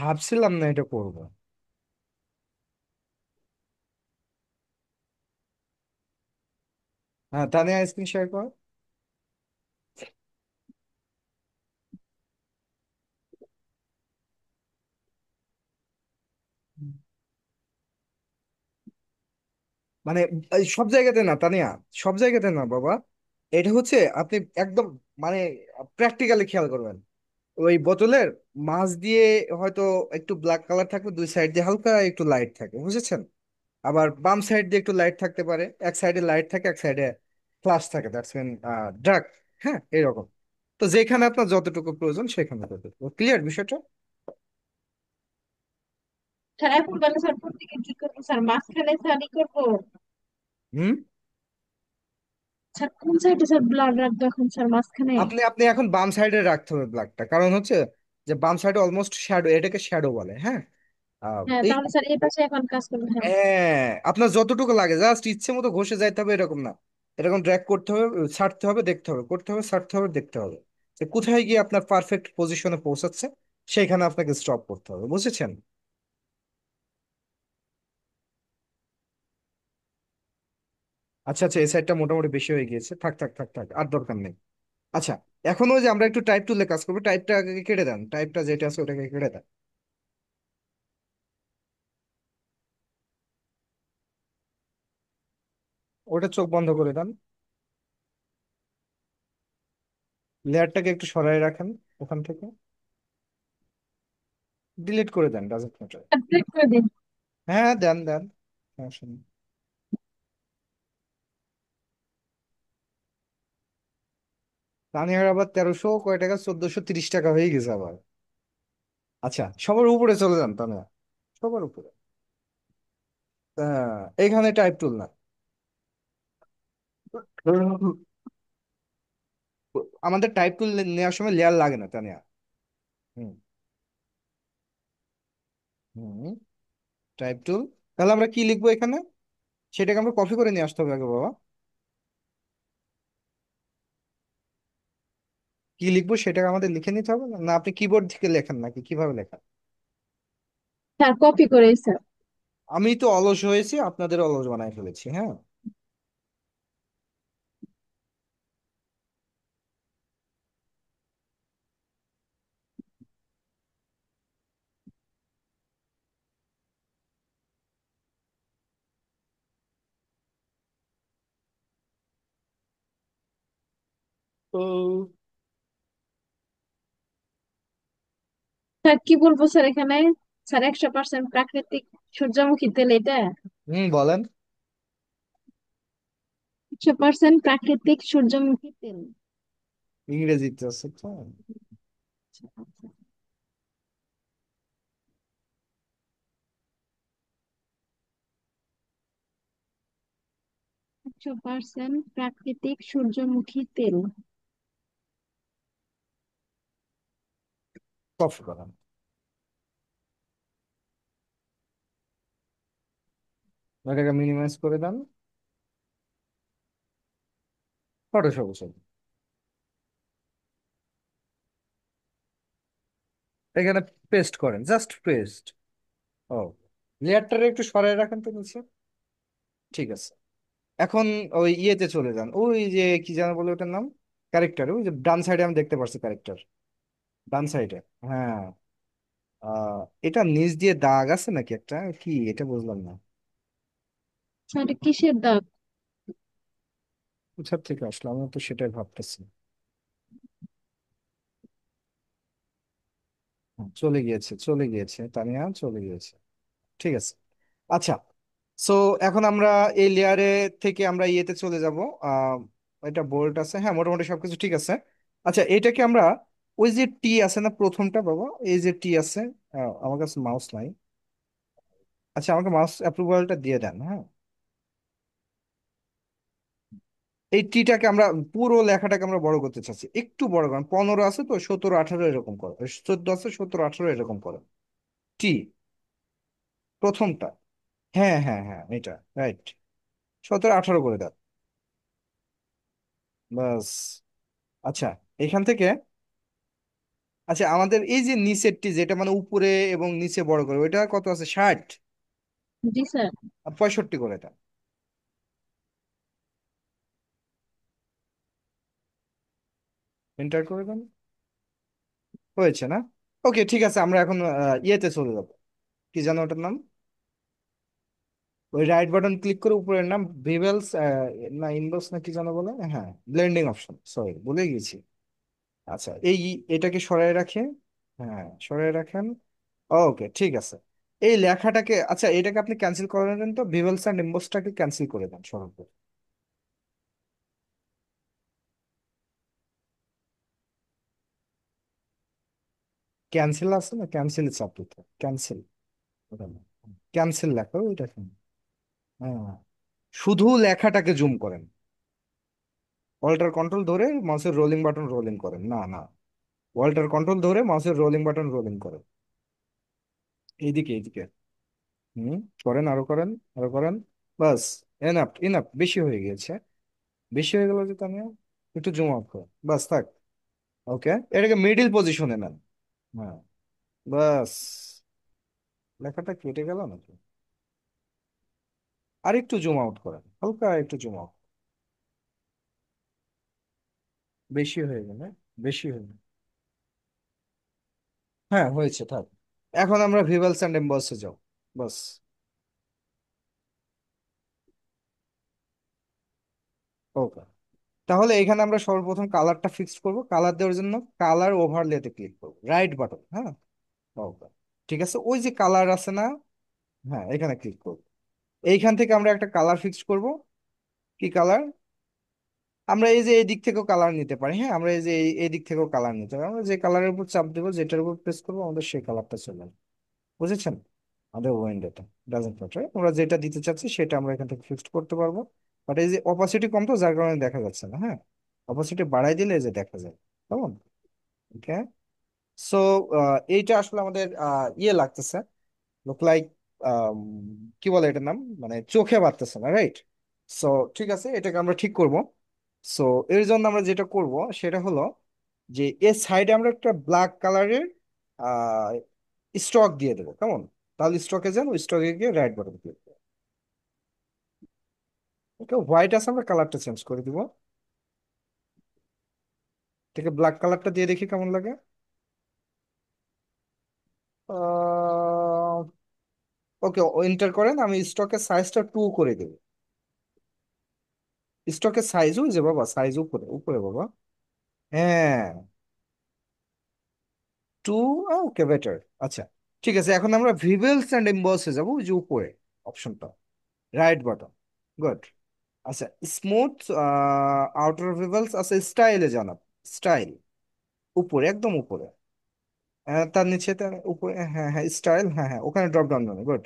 ভাবছিলাম না এটা করবো। হ্যাঁ, তানিয়া স্ক্রিন শেয়ার কর। মানে এই সব জায়গাতে না তানিয়া, সব জায়গাতে না বাবা। এটা হচ্ছে আপনি একদম মানে প্র্যাকটিক্যালি খেয়াল করবেন। ওই বোতলের মাঝ দিয়ে হয়তো একটু ব্ল্যাক কালার থাকবে, দুই সাইড দিয়ে হালকা একটু লাইট থাকে, বুঝেছেন? আবার বাম সাইড দিয়ে একটু লাইট থাকতে পারে, এক সাইডে লাইট থাকে, এক সাইডে ফ্লাশ থাকে, দ্যাটস মিন ডার্ক। হ্যাঁ, এরকম। তো যেখানে আপনার যতটুকু প্রয়োজন সেখানে ততটুকু ক্লিয়ার বিষয়টা। স্যার এখন বলে স্যার কোন দিকে কি করবো স্যার, মাঝখানে স্যার ই করবো? হুম। স্যার কোন সাইডে স্যার ব্লাড রাখবো এখন স্যার, মাঝখানে? আপনি আপনি এখন বাম সাইডে রাখতে হবে ব্ল্যাকটা, কারণ হচ্ছে যে বাম সাইডে অলমোস্ট শ্যাডো, এটাকে শ্যাডো বলে। হ্যাঁ। হ্যাঁ, এই তাহলে স্যার এই পাশে এখন কাজ করবো, হ্যাঁ। হ্যাঁ, আপনার যতটুকু লাগে জাস্ট ইচ্ছে মতো ঘষে যাইতে হবে, এরকম না। এরকম ড্র্যাগ করতে হবে, ছাড়তে হবে, দেখতে হবে, করতে হবে, ছাড়তে হবে, দেখতে হবে যে কোথায় গিয়ে আপনার পারফেক্ট পজিশনে পৌঁছাচ্ছে, সেইখানে আপনাকে স্টপ করতে হবে, বুঝেছেন? আচ্ছা আচ্ছা, এই সাইডটা মোটামুটি বেশি হয়ে গিয়েছে, থাক থাক থাক থাক, আর দরকার নেই। আচ্ছা, এখন ওই যে আমরা একটু টাইপ টুলে কাজ করবো, টাইপটা আগে কেটে দেন, টাইপটা যেটা আছে ওটাকে কেটে দেন। ওটা চোখ বন্ধ করে দেন। লেয়ারটাকে একটু সরাই রাখেন ওখান থেকে, ডিলিট করে দেন, ডাজন্ট ম্যাটার। আপডেট করে দিন। হ্যাঁ, দেন দেন, সমস্যা নেই। তানিয়ার আবার 1300 কয় টাকা, 1430 টাকা হয়ে গেছে আবার। আচ্ছা, সবার উপরে চলে যান তানিয়া, সবার উপরে। এইখানে টাইপ টুল না, আমাদের টাইপ টুল নেওয়ার সময় লেয়ার লাগে না তানিয়া। হুম। হুম। টাইপ টুল। তাহলে আমরা কি লিখবো এখানে, সেটাকে আমরা কপি করে নিয়ে আসতে হবে আগে বাবা। কি লিখবো সেটাকে আমাদের লিখে নিতে হবে না? না আপনি কিবোর্ড থেকে লেখেন নাকি কিভাবে লেখেন? স্যার কপি করে স্যার। আমি তো অলস হয়েছি, আপনাদের অলস বানাই ফেলেছি, হ্যাঁ। তো স্যার কি বলবো স্যার এখানে? স্যার 100% প্রাকৃতিক সূর্যমুখী তেল এটা? হুম, বলেন। 100% প্রাকৃতিক সূর্যমুখী তেল। ইংরেজিতে আছে তো। আচ্ছা, আচ্ছা। 100% প্রাকৃতিক সূর্যমুখী তেল। কপি করেন, এটাকে মিনিমাইজ করে দেন, ফটোশপ। এখানে পেস্ট করেন, জাস্ট পেস্ট। ও, লেয়ারটারে একটু সরাই রাখেন তো নিচে। ঠিক আছে। এখন ওই ইয়েতে চলে যান, ওই যে কি যেন বলে ওটার নাম, ক্যারেক্টার, ওই যে ডান সাইডে আমি দেখতে পাচ্ছি ক্যারেক্টার, ডান সাইডে। হ্যাঁ। এটা নিচ দিয়ে দাগ আছে নাকি একটা, কি এটা বুঝলাম না। স্যার এটা কিসের দাগ? কোথা থেকে আসলো, আমি তো সেটাই ভাবতেছি। চলে গিয়েছে, চলে গিয়েছে তানিয়া, চলে গিয়েছে। ঠিক আছে। আচ্ছা, সো এখন আমরা এই লেয়ারে থেকে আমরা ইয়েতে চলে যাব। আহ এটা বোল্ট আছে, হ্যাঁ, মোটামুটি সবকিছু ঠিক আছে। আচ্ছা, এটাকে আমরা ওই যে টি আছে না প্রথমটা বাবা, এই যে টি আছে, আমার কাছে মাউস নাই। আচ্ছা, আমাকে মাউস অ্যাপ্রুভালটা দিয়ে দেন, হ্যাঁ। এই টিটাকে আমরা পুরো লেখাটাকে আমরা বড় করতে চাচ্ছি, একটু বড় করেন, 15 আছে তো, 17 18 এরকম করো, 14 আছে, 17 18 এরকম করো। টি, প্রথমটা। হ্যাঁ হ্যাঁ হ্যাঁ, এটা রাইট। 17 18 করে দাও, বাস। আচ্ছা, এখান থেকে আচ্ছা, আমাদের এই যে নিচেরটি যেটা মানে উপরে এবং নিচে বড় করে, ওইটা কত আছে? 60? জি স্যার। 65 করে এটা? এন্টার করে দেন। হয়েছে না? ওকে, ঠিক আছে, আমরা এখন ইয়েতে চলে যাবো। কি জানো ওটার নাম? ওই রাইট বাটন ক্লিক করে উপরের নাম ভিভেলস, না ইনবক্স না কি জানো বলে, হ্যাঁ, ব্লেন্ডিং অপশন, সরি ভুলে গেছি। আচ্ছা, এটাকে সরায় রাখে। হ্যাঁ, সরায় রাখেন। ওকে, ঠিক আছে। এই লেখাটাকে, আচ্ছা এটাকে আপনি ক্যান্সেল করে দেন তো, ভিভেলস অ্যান্ড ইনবক্সটাকে ক্যান্সেল করে দেন সরাসরি। ক্যান্সেল আছে না, ক্যান্সেল চাপ দিতে, ক্যান্সেল। ক্যান্সেল লেখো ওইটা। হ্যাঁ, শুধু লেখাটাকে জুম করেন। অল্টার কন্ট্রোল ধরে মাউসের রোলিং বাটন রোলিং করেন, না না, অল্টার কন্ট্রোল ধরে মাউসের রোলিং বাটন রোলিং করেন। এইদিকে এইদিকে। হুম, করেন, আরো করেন, আরো করেন। বাস, এনাফ ইনাফ, বেশি হয়ে গেছে। বেশি হয়ে গেল যে তানিয়া, একটু জুম আউট করো, বাস থাক। ওকে, এটাকে মিডিল পজিশনে নেন। হ্যাঁ, বাস। লেখাটা কেটে গেল নাকি? আর একটু জুম আউট করেন, হালকা একটু জুম আউট। বেশি হয়ে গেল, বেশি হয়ে গেল। হ্যাঁ, হয়েছে, থাক। এখন আমরা ভিভেলস অ্যান্ড এমবসে যাও, বাস। ওকে, তাহলে এখানে আমরা সর্বপ্রথম কালারটা ফিক্স করব। কালার দেওয়ার জন্য কালার ওভারলেতে ক্লিক করব, রাইট বাটন, হ্যাঁ। ওকে, ঠিক আছে, ওই যে কালার আছে না, হ্যাঁ এখানে ক্লিক করব। এইখান থেকে আমরা একটা কালার ফিক্স করব। কি কালার? আমরা এই যে এই দিক থেকেও কালার নিতে পারি, হ্যাঁ, আমরা এই যে এই দিক থেকেও কালার নিতে পারি। আমরা যে কালারের উপর চাপ দেবো, যেটার উপর প্রেস করবো, আমাদের সেই কালারটা চলে আসবে। বুঝেছেন? আমাদের উইন্ডোটা ডাজেন্ট ম্যাটার, আমরা যেটা দিতে চাচ্ছি সেটা আমরা এখান থেকে ফিক্সড করতে পারবো। বাট এই যে অপাসিটি কম তো, যার কারণে দেখা যাচ্ছে না, হ্যাঁ। অপাসিটি বাড়াই দিলে এই যে দেখা যায়, কেমন? ওকে। সো এইটা আসলে আমাদের ইয়ে লাগতেছে, লুক লাইক, কি বলে এটার নাম, মানে চোখে বাড়তেছে না, রাইট? সো ঠিক আছে, এটাকে আমরা ঠিক করব। সো এর জন্য আমরা যেটা করব সেটা হলো যে এর সাইডে আমরা একটা ব্ল্যাক কালারের স্টক দিয়ে দেবো, কেমন? তাহলে স্টকে যান, ওই স্টকে গিয়ে রাইট বাটন ক্লিক করুন। ওকে, হোয়াইট আছে, আমরা কালারটা চেঞ্জ করে দিব। থেকে ব্ল্যাক কালারটা দিয়ে দেখি কেমন লাগে। ওকে, এন্টার করেন, আমি স্টকের সাইজটা 2 করে দেবো। স্টকের সাইজ, ওই যে বাবা, সাইজ উপরে উপরে বাবা। হ্যাঁ, 2। ওকে, বেটার। আচ্ছা, ঠিক আছে, এখন আমরা ভিভেলস অ্যান্ড এমবসে যাবো, ওই যে উপরে অপশনটা, রাইট বাটন। গুড। আচ্ছা, স্মুথ আউটার ভিভেলস, আচ্ছা স্টাইলে জানাব। স্টাইল, উপরে, একদম উপরে। তার নিচে, তার উপরে, হ্যাঁ হ্যাঁ, স্টাইল, হ্যাঁ হ্যাঁ, ওখানে ড্রপ ডাউন মানে, গুড।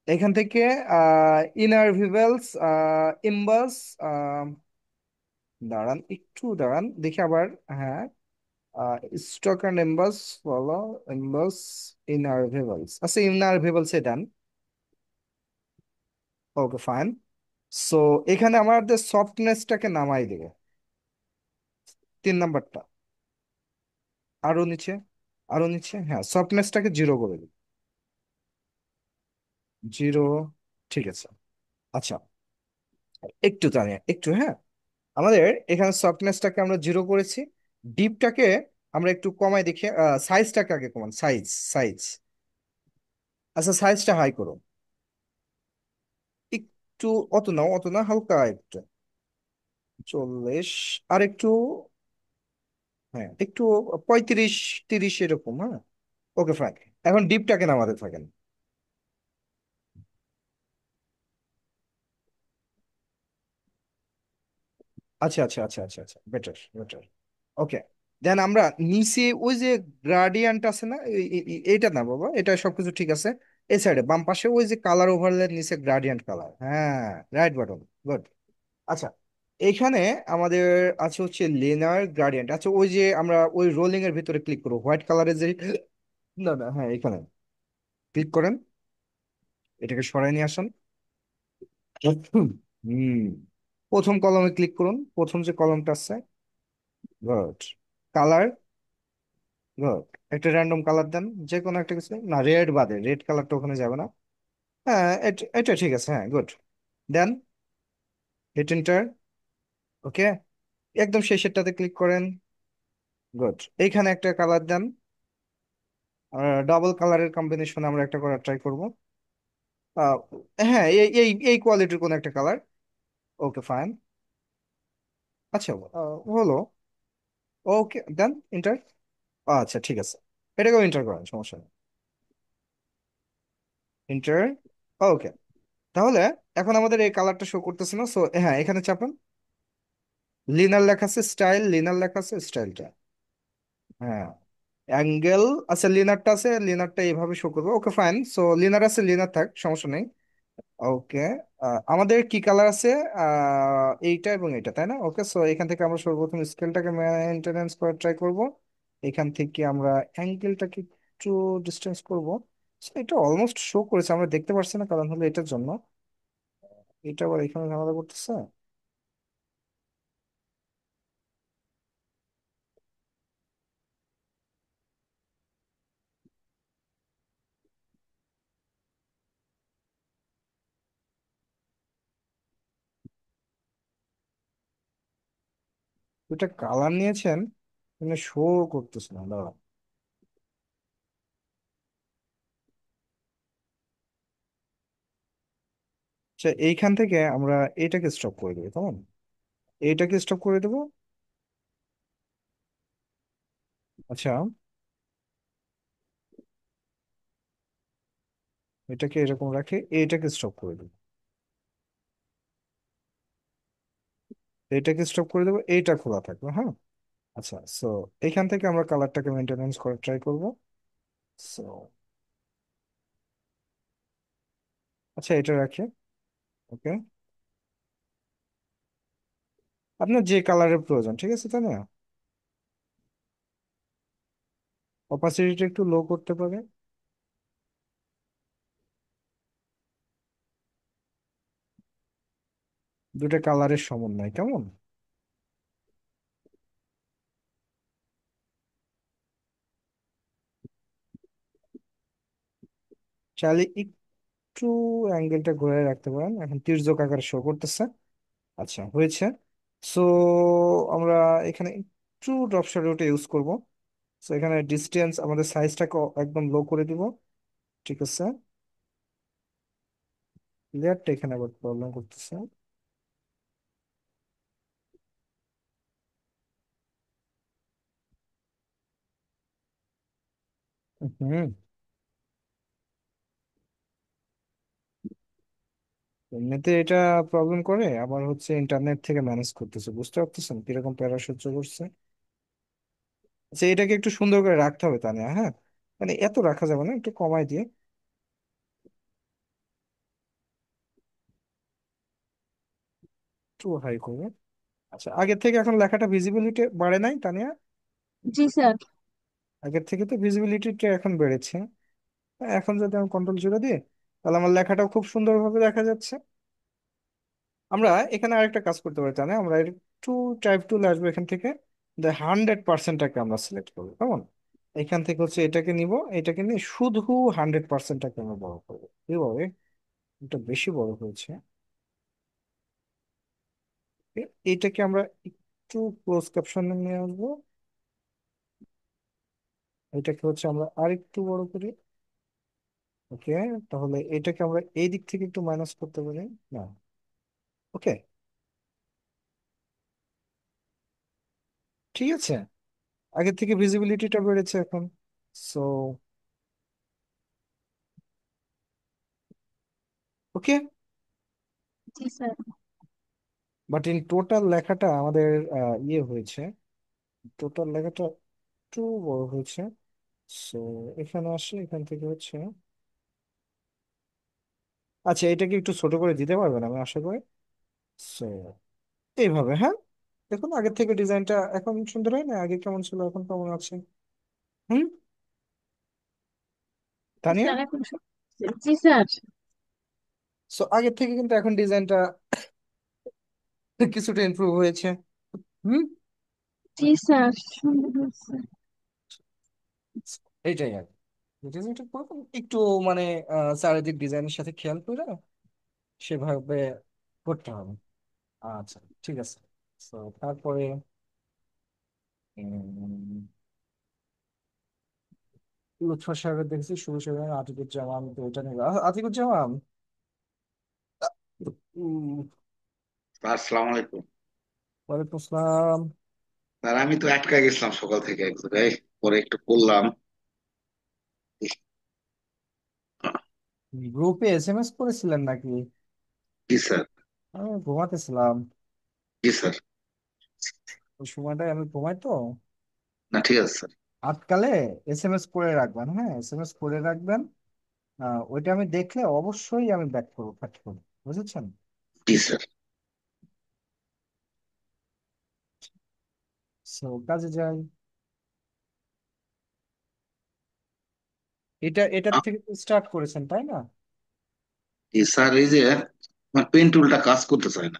এখান থেকে ইনার ভিভেলস, ইম্বাস, দাঁড়ান একটু দাঁড়ান দেখি আবার। হ্যাঁ, স্টক অ্যান্ড এম্বাস, ফলো এম্বাস, ইনার ভিভেলস, আচ্ছা ইনার ভিভেলস ডান। ওকে, ফাইন। সো এখানে আমাদের সফটনেসটাকে নামাই দেবে, 3 নাম্বারটা। আরো নিচে, আরো নিচে, হ্যাঁ, সফটনেসটাকে 0 করে দিই। 0, ঠিক আছে। আচ্ছা, একটু দাঁড়িয়ে একটু, হ্যাঁ, আমাদের এখানে সফটনেসটাকে আমরা 0 করেছি। ডিপটাকে আমরা একটু কমাই দেখি, সাইজটাকে আগে কমান, সাইজ, সাইজ। আচ্ছা, সাইজটা হাই করো একটু। অত না, অত না, হালকা একটু, 40, আর একটু, হ্যাঁ একটু, 35, 30 এরকম, হ্যাঁ। ওকে, ফাইন। এখন ডিপটাকে নামাতে থাকেন। আচ্ছা আচ্ছা আচ্ছা আচ্ছা আচ্ছা, বেটার বেটার। ওকে, দেন আমরা নিচে ওই যে গ্রাডিয়েন্ট আছে না, এইটা না বাবা, এটা সবকিছু ঠিক আছে। এই সাইডে বাম পাশে ওই যে কালার ওভারলে নিচে গ্রাডিয়েন্ট কালার, হ্যাঁ, রাইট বাটন, গুড। আচ্ছা, এইখানে আমাদের আছে হচ্ছে লেনার গ্রাডিয়েন্ট। আচ্ছা, ওই যে আমরা ওই রোলিং এর ভিতরে ক্লিক করবো, হোয়াইট কালারের যে, না না, হ্যাঁ এখানে ক্লিক করেন, এটাকে সরাই নিয়ে আসুন। হুম, প্রথম কলমে ক্লিক করুন, প্রথম যে কলমটা আছে, গুড। Colour, good. একটা র্যান্ডম কালার দেন, যে কোনো একটা কিছু, না রেড বাদে, রেড কালারটা ওখানে যাবে না। হ্যাঁ, এটা এটা ঠিক আছে, হ্যাঁ good. Then hit enter. Okay, একদম শেষেরটাতে ক্লিক করেন। গুড। এইখানে একটা কালার দেন, ডাবল কালারের কম্বিনেশন আমরা একটা করার ট্রাই করব। আহ, হ্যাঁ, এই এই এই কোয়ালিটির কোন একটা কালার। Okay fine. আচ্ছা, হলো। ওকে দেন এন্টার। আচ্ছা ঠিক আছে, এটাকেও এন্টার করেন, সমস্যা নেই। এন্টার। ওকে, তাহলে এখন আমাদের এই কালারটা শো করতেছে না, সো হ্যাঁ এখানে চাপুন। লিনার লেখা আছে, স্টাইল, লিনার লেখা আছে, স্টাইলটা। হ্যাঁ, অ্যাঙ্গেল। আচ্ছা লিনারটা আছে, লিনারটা এইভাবে শো করবো। ওকে ফাইন, সো লিনার আছে, লিনার থাক, সমস্যা নেই। ওকে, আমাদের কি কালার আছে? এইটা এবং এটা, তাই না? ওকে, সো এখান থেকে আমরা সর্বপ্রথম স্কেলটাকে মেনটেনেন্স করার ট্রাই করব। এখান থেকে আমরা অ্যাঙ্গেলটাকে একটু ডিস্টেন্স করব। So, এটা অলমোস্ট শো করেছে, আমরা দেখতে পাচ্ছি না, কারণ হলো এটার জন্য। এটা আবার এখানে ঝামেলা করতেছে। এটা কালার নিয়েছেন, মানে শো করতেছে না, দাঁড়াও। আচ্ছা, এইখান থেকে আমরা এটাকে স্টপ করে দেবো, কেমন? এইটাকে স্টপ করে দেবো। আচ্ছা, এটাকে এরকম রাখে, এইটাকে স্টপ করে দেবো। এইটাকে স্টপ করে দেবো, এইটা খোলা থাকবে, হ্যাঁ। আচ্ছা, সো এইখান থেকে আমরা কালারটাকে মেনটেনেন্স করার ট্রাই করব। সো আচ্ছা, এটা রাখি। ওকে, আপনার যে কালারের প্রয়োজন, ঠিক আছে, তাই না? অপাসিটিটা একটু লো করতে পারে। দুটা কালারের সমন্বয়, কেমন? চাইলে একটু অ্যাঙ্গেলটা ঘুরে রাখতে পারেন, এখন তির্যক আকারে শো করতেছে। আচ্ছা, হয়েছে। সো আমরা এখানে একটু ড্রপ শ্যাডোটা ইউজ করব। সো এখানে ডিস্টেন্স, আমাদের সাইজটাকে একদম লো করে দিব। ঠিক আছে, লেয়ারটা এখানে আবার প্রবলেম করতেছে। হুম, এমনিতে এটা প্রবলেম করে, আবার হচ্ছে ইন্টারনেট থেকে ম্যানেজ করতেছে, বুঝতে পারতেছেন কিরকম প্যারা সহ্য করছে। আচ্ছা, এটাকে একটু সুন্দর করে রাখতে হবে, তানিয়া, হ্যাঁ। মানে এত রাখা যাবে না, একটু কমাই দিয়ে, একটু হাই করবে। আচ্ছা, আগের থেকে এখন লেখাটা ভিজিবিলিটি বাড়ে নাই, তানিয়া? জি স্যার। আগের থেকে তো ভিজিবিলিটিটা এখন বেড়েছে। এখন যদি আমি কন্ট্রোল জুড়ে দিই, তাহলে আমার লেখাটাও খুব সুন্দরভাবে দেখা যাচ্ছে। আমরা এখানে আরেকটা কাজ করতে পারি, তাহলে আমরা একটু টাইপ টুল আসবো এখান থেকে, 100%টাকে আমরা সিলেক্ট করবো, কেমন? এখান থেকে হচ্ছে এটাকে নিব, এটাকে নিয়ে শুধু 100%টাকে আমরা বড় করবো। এভাবে এটা বেশি বড় হয়েছে। এইটাকে আমরা একটু ক্লোজ ক্যাপশনে নিয়ে আসবো। এটাকে হচ্ছে আমরা আরেকটু বড় করি। ওকে, তাহলে এটাকে আমরা এই দিক থেকে একটু মাইনাস করতে পারি। না, ওকে, ঠিক আছে। আগের থেকে ভিজিবিলিটিটা বেড়েছে এখন। So okay, G sir. But in total লেখাটা আমাদের ইয়ে হয়েছে, টোটাল লেখাটা একটু বড় হয়েছে। সো এখানে আসে, এখান থেকে হচ্ছে, আচ্ছা এটাকে একটু ছোট করে দিতে পারবেন, আমি আশা করি। সো এইভাবে, হ্যাঁ। দেখুন আগের থেকে ডিজাইনটা এখন সুন্দর হয় না? আগে কেমন ছিল, এখন কেমন আছে? হুম, তানিয়া। স্যার এখন জি স্যার। সো আগের থেকে কিন্তু এখন ডিজাইনটা কিছুটা ইমপ্রুভ হয়েছে। হুম। জি স্যার, সুন্দর হয়েছে। এইটাই আর কি। এটা যেটা করবো একটু মানে চারিদিক ডিজাইনের সাথে খেয়াল করে সেভাবে করতে হবে। আচ্ছা, ঠিক আছে। তো তারপরে উম, লুৎফর সাহেবের দেখেছি, শুভ সাহেবের, আতিকুজ্জামান, তো এটা নেই। আতিকুজ্জামান, উম, স্যার আসসালামু আলাইকুম। ওয়ালাইকুম আসসালাম। স্যার আমি তো আটকা গেছিলাম সকাল থেকে এক জায়গায়, পরে একটু করলাম। গ্রুপে এসএমএস করেছিলেন নাকি? জি স্যার। আমি ঘুমাতেছিলাম জি স্যার। ওই সময়টায়, আমি ঘুমাই তো। না ঠিক আছে স্যার। আজকালে এসএমএস করে রাখবেন, হ্যাঁ এসএমএস করে রাখবেন। ওইটা আমি দেখলে অবশ্যই আমি ব্যাক করবো, ফাট করবো, বুঝেছেন? জি স্যার। সো কাজে যাই। এটার আ- থেকে স্টার্ট করেছেন তাই না? জি স্যার, এই যে আমার পেন টুলটা কাজ করতে চায় না।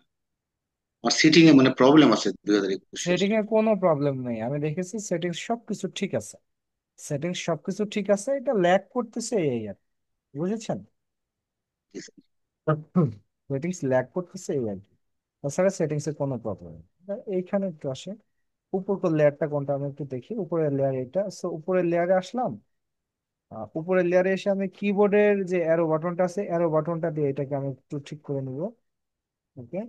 আমার সিটিং এ মানে প্রবলেম আছে 2021-এর। সেটিং এ কোনো প্রবলেম নেই, আমি দেখেছি সেটিংস সবকিছু ঠিক আছে। সেটিংস সবকিছু ঠিক আছে, এটা ল্যাগ করতেছে এই আর কি, বুঝেছেন? জি স্যার। সেটিংস ল্যাগ করতেছে এই আর কি। তাছাড়া সেটিংস এর কোনো প্রবলেম নেই। এইখানে একটু আসে, উপর লেয়ারটা কোনটা আমি একটু দেখি। উপরের লেয়ার এটা, সো উপরের লেয়ারে আসলাম। উপরের লেয়ারে এসে আমি কিবোর্ডের যে অ্যারো বাটনটা আছে, অ্যারো বাটনটা দিয়ে এটাকে আমি একটু ঠিক করে নিব। ওকে,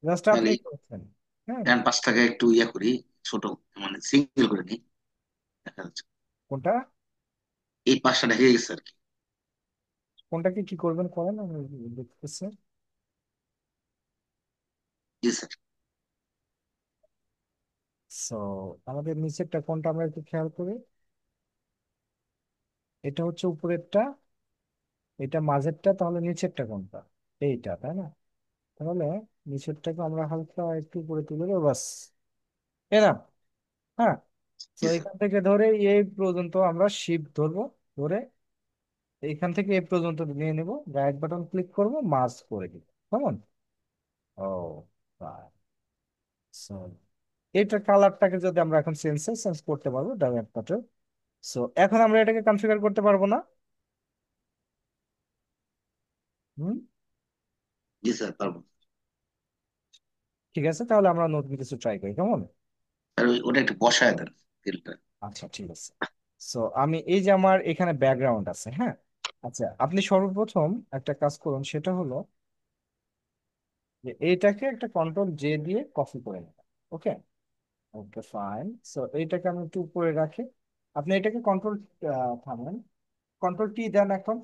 জাস্ট তাহলে আপনি এই করছেন। হ্যাঁ, ডান পাশটাকে একটু ইয়ে করি, ছোট মানে সিঙ্গেল করে নিই, দেখা যাচ্ছে কোনটা? এই পাশটা ঢেকে গেছে আর কি। কোনটাকে কি করবেন করেন, আমি দেখতেছি। জি স্যার। সো আমাদের নিচেরটা কোনটা আমরা একটু খেয়াল করি। এটা হচ্ছে উপরেরটা, এটা মাঝেরটা, তাহলে নিচেরটা কোনটা? এইটা, তাই না? তাহলে নিচেরটাকে আমরা হালকা একটু উপরে তুলে দেবো, বাস। এরকম, হ্যাঁ। তো জি স্যার। এখান থেকে ধরে এই পর্যন্ত আমরা শিফট ধরবো, ধরে এইখান থেকে এই পর্যন্ত নিয়ে নেব, রাইট বাটন ক্লিক করব, মার্জ করে দিব, কেমন? ও, সো এটার কালারটাকে যদি আমরা এখন চেঞ্জ করতে পারবো ডাইরেক্ট বাটন। সো এখন আমরা এটাকে কনফিগার করতে পারবো না? হুম, জি স্যার পারবো। ঠিক আছে, তাহলে আমরা নতুন কিছু ট্রাই করি, কেমন? স্যার ওটা একটু বসায় দেন তেলটা। আচ্ছা, ঠিক আছে। সো আমি এই যে আমার এখানে ব্যাকগ্রাউন্ড আছে, হ্যাঁ। আচ্ছা, আপনি সর্বপ্রথম একটা কাজ করুন, সেটা হলো যে এইটাকে একটা কন্ট্রোল জে দিয়ে কপি করে নেবেন। ওকে, ওকে ফাইন। সো এইটাকে আমি একটু উপরে রাখি। আপনি এটাকে কন্ট্রোল থামেন, কন্ট্রোল টি দেন এখন।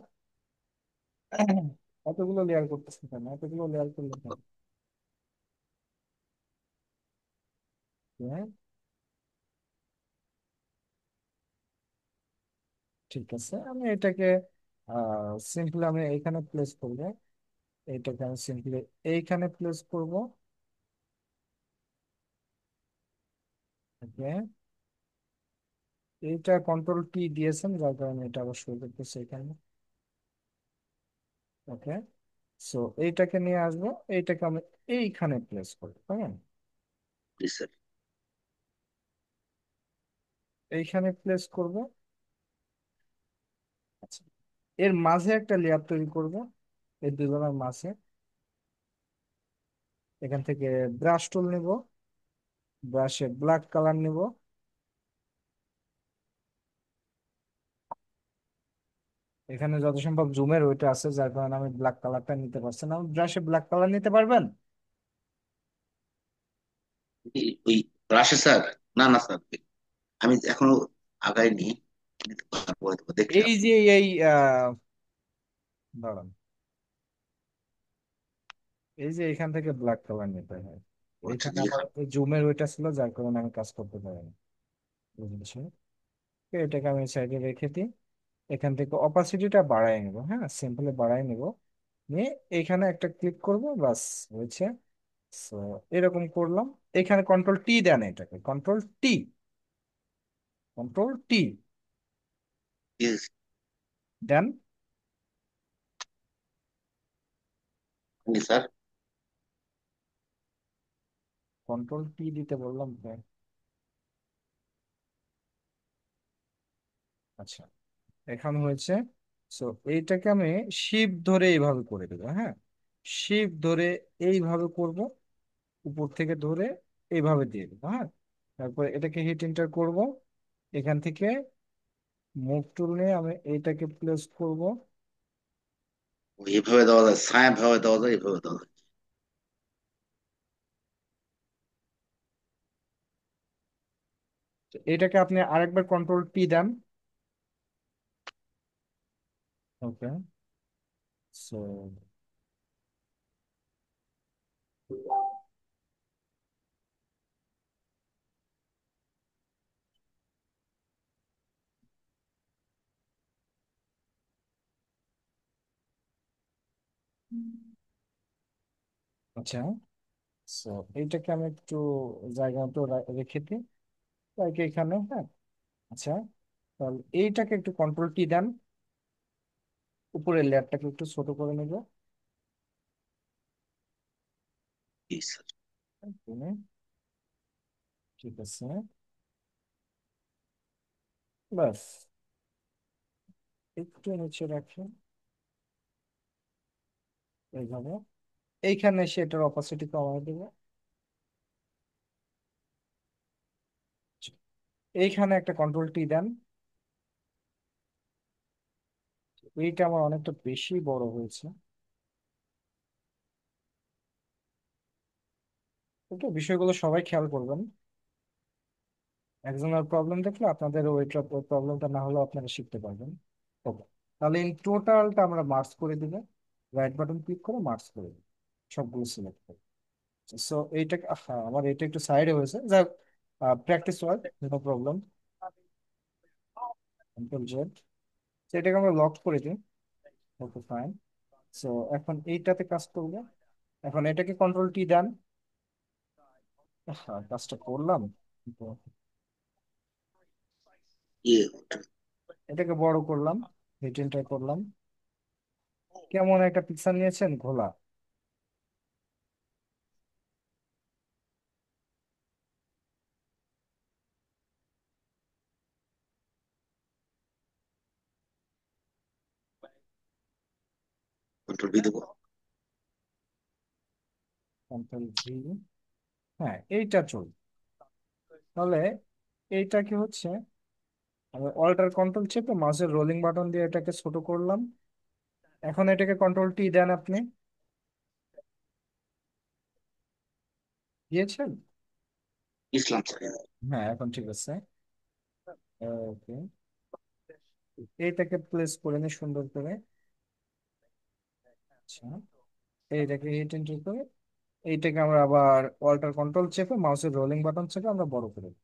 এতগুলো লেয়ার করতেছেন কেন? এতগুলো লেয়ার করলে কেন? হ্যাঁ, ঠিক আছে, আমি এটাকে সিম্পলি আমি এইখানে প্লেস করবো। এইটাকে আমি সিম্পলি এইখানে প্লেস করব। ওকে, এইটা কন্ট্রোল টি দিয়েছেন, যার কারণে এটা অবশ্যই করতেছে এখানে। ওকে, সো এইটাকে নিয়ে আসবো, এইটাকে আমি এইখানে প্লেস করবো, কেমন? জি স্যার। এইখানে প্লেস করব। আচ্ছা, এর মাঝে একটা লেয়ার তৈরি করব, এই দুজনের মাঝে। এখান থেকে ব্রাশ টুল নিব, ব্রাশে ব্ল্যাক কালার নিব। এখানে যত সম্ভব জুমের ওইটা আছে, যার কারণে আমি ব্ল্যাক কালারটা নিতে পারছি না। ব্রাশে ব্ল্যাক কালার নিতে পারবেন? ওই রাশি স্যার। না না স্যার, আমি এখনো আগাইনি, নিতে পারবো হয়তো, দেখলাম। এই যে এই দাঁড়ান, এই যে এখান থেকে ব্ল্যাক কালার নিতে হয়। আচ্ছা এখানে জি আমার হ্যাঁ। জুমের ওইটা ছিল, যার কারণে আমি কাজ করতে পারিনি, বুঝেছেন? তো এটাকে আমি সাইডে রেখে দিই। এখান থেকে অপাসিটিটা বাড়াই নেব, হ্যাঁ সিম্পলি বাড়াই নেব। নিয়ে এখানে একটা ক্লিক করব, বাস, হয়েছে। সো এরকম করলাম। এখানে কন্ট্রোল টি দেন, এটাকে কন্ট্রোল টি, কন্ট্রোল টি জি দেন। জি, স্যার। কন্ট্রোল টি দিতে বললাম তো। আচ্ছা, এখন হয়েছে। সো এইটাকে আমি শিপ ধরে এইভাবে করে দেবো, হ্যাঁ, শিপ ধরে এইভাবে করব, উপর থেকে ধরে এইভাবে দিয়ে দেবো, হ্যাঁ। তারপর এটাকে হিট এন্টার করব, এখান থেকে মুভ টুল নিয়ে আমি এইটাকে প্লেস করব। এইভাবে দেওয়া যায়, ছায়া ভাবে দেওয়া যায়, এইভাবে দেওয়া যায়। তো এটাকে আপনি আরেকবার কন্ট্রোল পি দেন। ওকে। সো আচ্ছা, সো এইটাকে আমি একটু জায়গা মতো রেখে দিই, লাইক এখানে, হ্যাঁ। আচ্ছা, তাহলে এইটাকে একটু কন্ট্রোল টি দেন, উপরের লেয়ারটাকে একটু ছোট করে নেব। জি স্যার। ওকে, ঠিক আছে, বাস একটু নিচে রাখি এইভাবে। এইখানে সেটার অপাসিটি কমায় দেবো। এইখানে একটা কন্ট্রোল টি দেন। এইটা আমার অনেকটা বেশি বড় হয়েছে। ওকে, বিষয়গুলো সবাই খেয়াল করবেন। একজনের প্রবলেম দেখলে আপনাদের ওইটা, ওই প্রবলেমটা না হলেও আপনারা শিখতে পারবেন। ওকে, তাহলে এই টোটালটা আমরা মার্কস করে দিব। রাইট বাটন ক্লিক করে মার্কস করে দিব, সবগুলো সিলেক্ট করে। সো এইটা, হ্যাঁ, আমার এটা একটু সাইডে হয়েছে, যাই practice work, no problem. Control Z, এটাকে আমরা লক করে দিই। ওকে, ফাইন। সো এখন এইটাতে কাজ করবো। এখন এটাকে কন্ট্রোল টি দেন। হ্যাঁ, কাজটা করলাম, কিন্তু ইয়ে, এটাকে বড় করলাম, হিট করলাম। কেমন একটা পিকচার নিয়েছেন ঘোলা। কন্ট্রোল বি দেবো। কন্ট্রোল ভি, হ্যাঁ, এইটা চল। তাহলে এইটা কি হচ্ছে, আমি অল্টার কন্ট্রোল চেপে মাউসের রোলিং বাটন দিয়ে এটাকে ছোট করলাম। এখন এটাকে কন্ট্রোল টি দেন আপনি, দিয়েছেন। ইসলাম স্যার। হ্যাঁ, এখন ঠিক আছে। ওকে, এইটাকে প্লেস করে নি সুন্দর করে। আচ্ছা, এইটাকে হিট এন্টার করে এইটাকে আমরা আবার অল্টার কন্ট্রোল চেপে মাউসের রোলিং বাটন চেপে আমরা বড় করে দিই।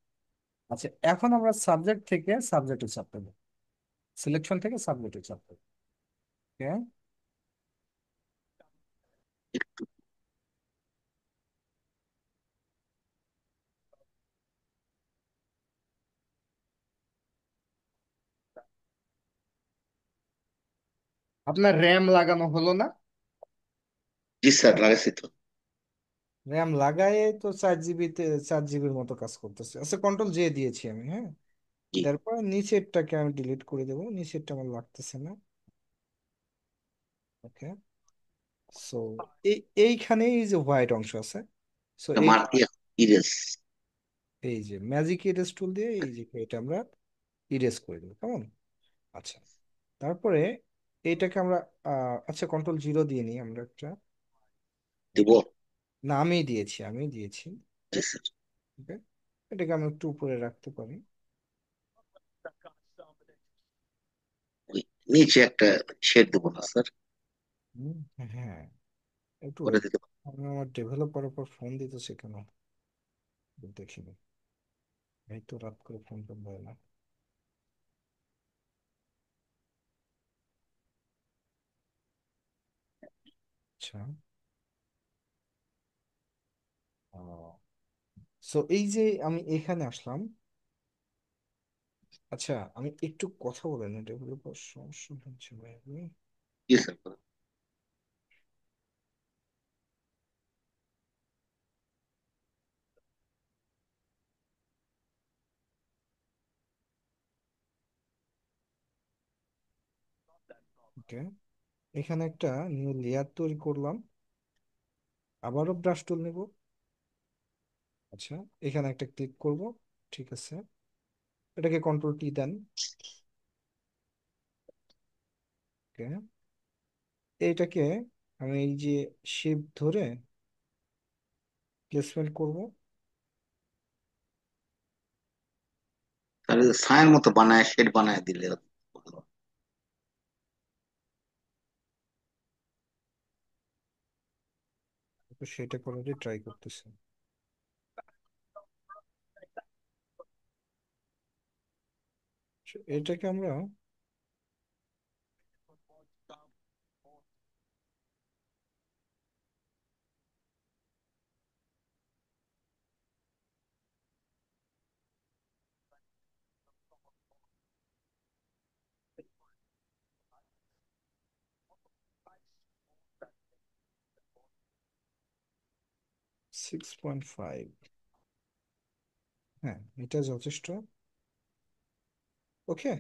আচ্ছা, এখন আমরা সাবজেক্ট থেকে সাবজেক্টে চাপতে দেবো, সিলেকশন থেকে সাবজেক্টে চাপতে দেবো। ওকে, আপনার র্যাম লাগানো হলো না? জি স্যার, লাগাইছি তো। র্যাম লাগাই তো 4 জিবিতে, 4 জিবির মতো কাজ করতেছে। আচ্ছা, কন্ট্রোল জে দিয়েছি আমি, হ্যাঁ। জি। তারপর নিচেরটাকে আমি ডিলিট করে দেবো, নিচেরটা আমার লাগতেছে না। ওকে, সো এই, এইখানে এই যে হোয়াইট অংশ আছে, সো এই, মার্ক ইরেজ। এই যে ম্যাজিক ইরেজ টুল দিয়ে এই যে এটা আমরা ইরেজ করে দেবো, কেমন। আচ্ছা, তারপরে এইটাকে আমরা আচ্ছা, কন্ট্রোল 0 দিয়ে নিই আমরা একটা। দিব। না, আমি দিয়েছি, আমি দিয়েছি। জি স্যার। ওকে, এটাকে আমি একটু উপরে রাখতে পারি। ওই নিচে একটা শেড দেবো না স্যার? হুম, হ্যাঁ, একটু করে ওয়েট। দিতে পারবো। আমি আমার ডেভেলপারের উপর ফোন দিতেছে কেন, দেখিনি। এই তো রাত করে ফোন টোন দেয় না। আচ্ছা, সো এই যে আমি এখানে আসলাম। আচ্ছা, আমি একটু কথা বলে না, ডেভেলপার সমস্যা হচ্ছে ভাই। আমি জি স্যার। ওকে, এখানে একটা নিউ লেয়ার তৈরি করলাম। আবারও ব্রাশ টুল নেব। আচ্ছা, এখানে একটা ক্লিক করব। ঠিক আছে, এটাকে কন্ট্রোল টি দেন। ওকে, এইটাকে আমি এই যে শেপ ধরে প্লেসমেন্ট করব। স্যার এই যে ছায়ের মতো বানায় শেড বানায় দিলে ভালো। তো সেটা করারই ট্রাই করতেছি। এটাকে আমরা 6.5, হ্যাঁ এটা যথেষ্ট। ওকে,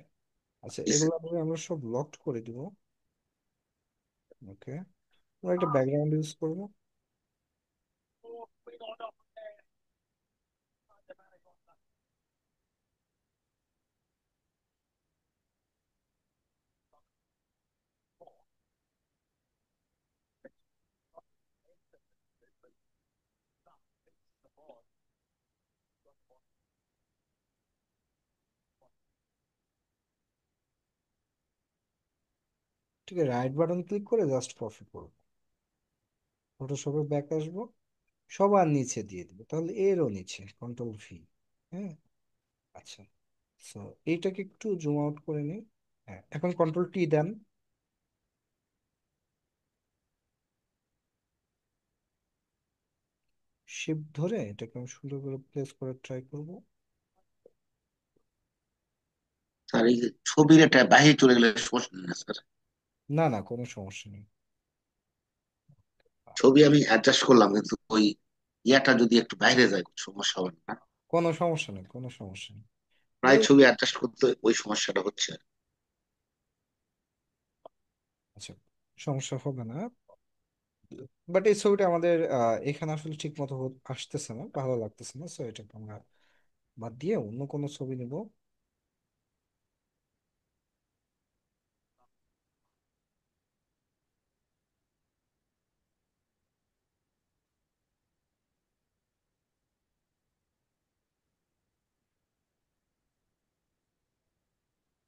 আচ্ছা জি স্যার। এগুলো আমরা সব লকড করে দিব। ওকে, আমরা একটা ব্যাকগ্রাউন্ড ইউজ করব। ঠিক আছে, রাইট বাটন ক্লিক করে জাস্ট কপি করব, ফটোশপে ব্যাক আসবো, সবার নিচে দিয়ে দিব, তাহলে এরও নিচে কন্ট্রোল ভি। হ্যাঁ, আচ্ছা, সো এইটাকে একটু জুম আউট করে নিই। হ্যাঁ, এখন কন্ট্রোল টি দেন। শিফট ধরে এটাকে আমি সুন্দর করে প্লেস করার ট্রাই করব। স্যার এই যে ছবির এটা বাহিরে চলে গেলে সমস্যা নেই না স্যার? না না, কোনো সমস্যা নেই। ছবি আমি অ্যাডজাস্ট করলাম কিন্তু ওই ইয়াটা যদি একটু বাইরে যায় সমস্যা হবে না? কোনো সমস্যা নেই, কোনো সমস্যা নেই। প্রায় এই, ছবি অ্যাডজাস্ট করতে ওই সমস্যাটা হচ্ছে। আচ্ছা, সমস্যা হবে না। বাট এই ছবিটা আমাদের এখানে আসলে ঠিক মতো আসতেছে না, ভালো লাগতেছে না, সো এটাকে আমরা বাদ দিয়ে অন্য কোনো ছবি নিব।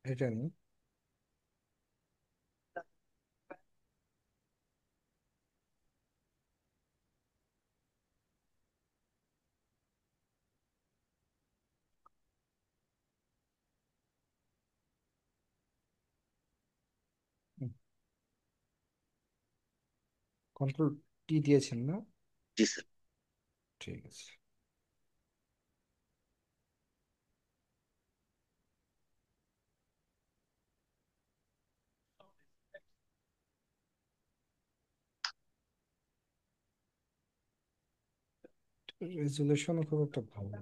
এটা নিই। কন্ট্রোল টি দিয়েছেন না? জি স্যার। ঠিক আছে। রেজুলেশন খুব একটা ভালো না।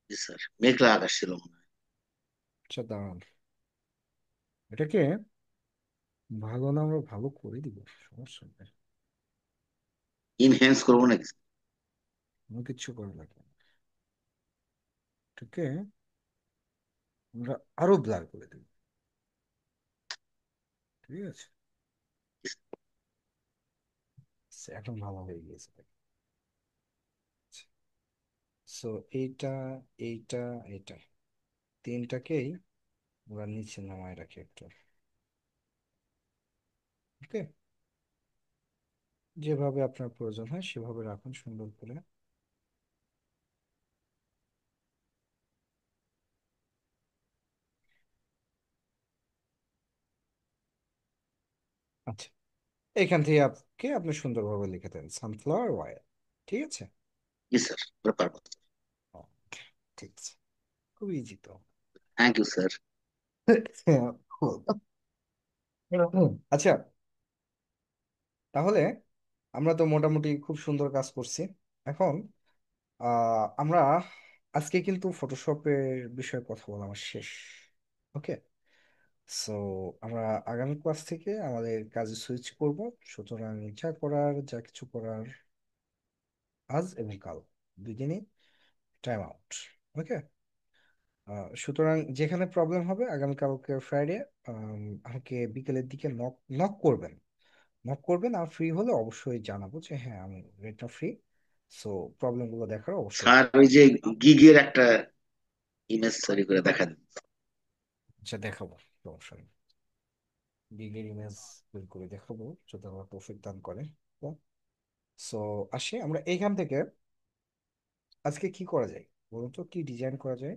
জি স্যার, মেঘলা আকাশ ছিল মনে হয়। আচ্ছা দাঁড়ান, এটাকে ভালো না আমরা ভালো করে দিব, সমস্যা নেই। ইনহ্যান্স করবো নাকি স্যার? কোনো কিচ্ছু করা লাগবে না। এটাকে আমরা আরো ব্লার করে দেব। ঠিক আছে, এখন ভালো হয়ে গিয়েছে। সো এইটা, এইটা, এইটা, তিনটাকেই আমরা নিচে নামায় রাখি একটু। ওকে, যেভাবে আপনার প্রয়োজন হয় সেভাবে রাখুন সুন্দর করে। আচ্ছা, এখান থেকে আপনি সুন্দরভাবে লিখে দেন সানফ্লাওয়ার অয়েল। ঠিক আছে। জি স্যার, ওটা পারবো। Okay, ঠিক আছে, খুব ইজি তো। Thank you sir. আচ্ছা, তাহলে আমরা তো মোটামুটি খুব সুন্দর কাজ করছি। এখন আমরা আজকে কিন্তু ফটোশপের বিষয়ে কথা বলা আমার শেষ। ওকে, সো আমরা আগামী ক্লাস থেকে আমাদের কাজে সুইচ করব। সুতরাং যা করার, যা কিছু করার আজ এবং কাল, দুই দিনই টাইম আউট। ওকে। সুতরাং যেখানে প্রবলেম হবে আগামীকালকে ফ্রাইডে আমাকে বিকেলের দিকে নক নক করবেন। নক করবেন, আর ফ্রি হলে অবশ্যই জানাবো যে হ্যাঁ আমি এটা ফ্রি। সো প্রবলেমগুলো দেখার অবশ্যই। স্যার ওই যে গিগের একটা ইমেজ তৈরি করে দেখা দিন। আচ্ছা, দেখাবো, সমস্যা নেই। বিগের ইমেজ বের করে দেখাবো যদি আমার তৌফিক দান করে। সো আসি আমরা এইখান থেকে। আজকে কি করা যায় বলুন তো, কি ডিজাইন করা যায়?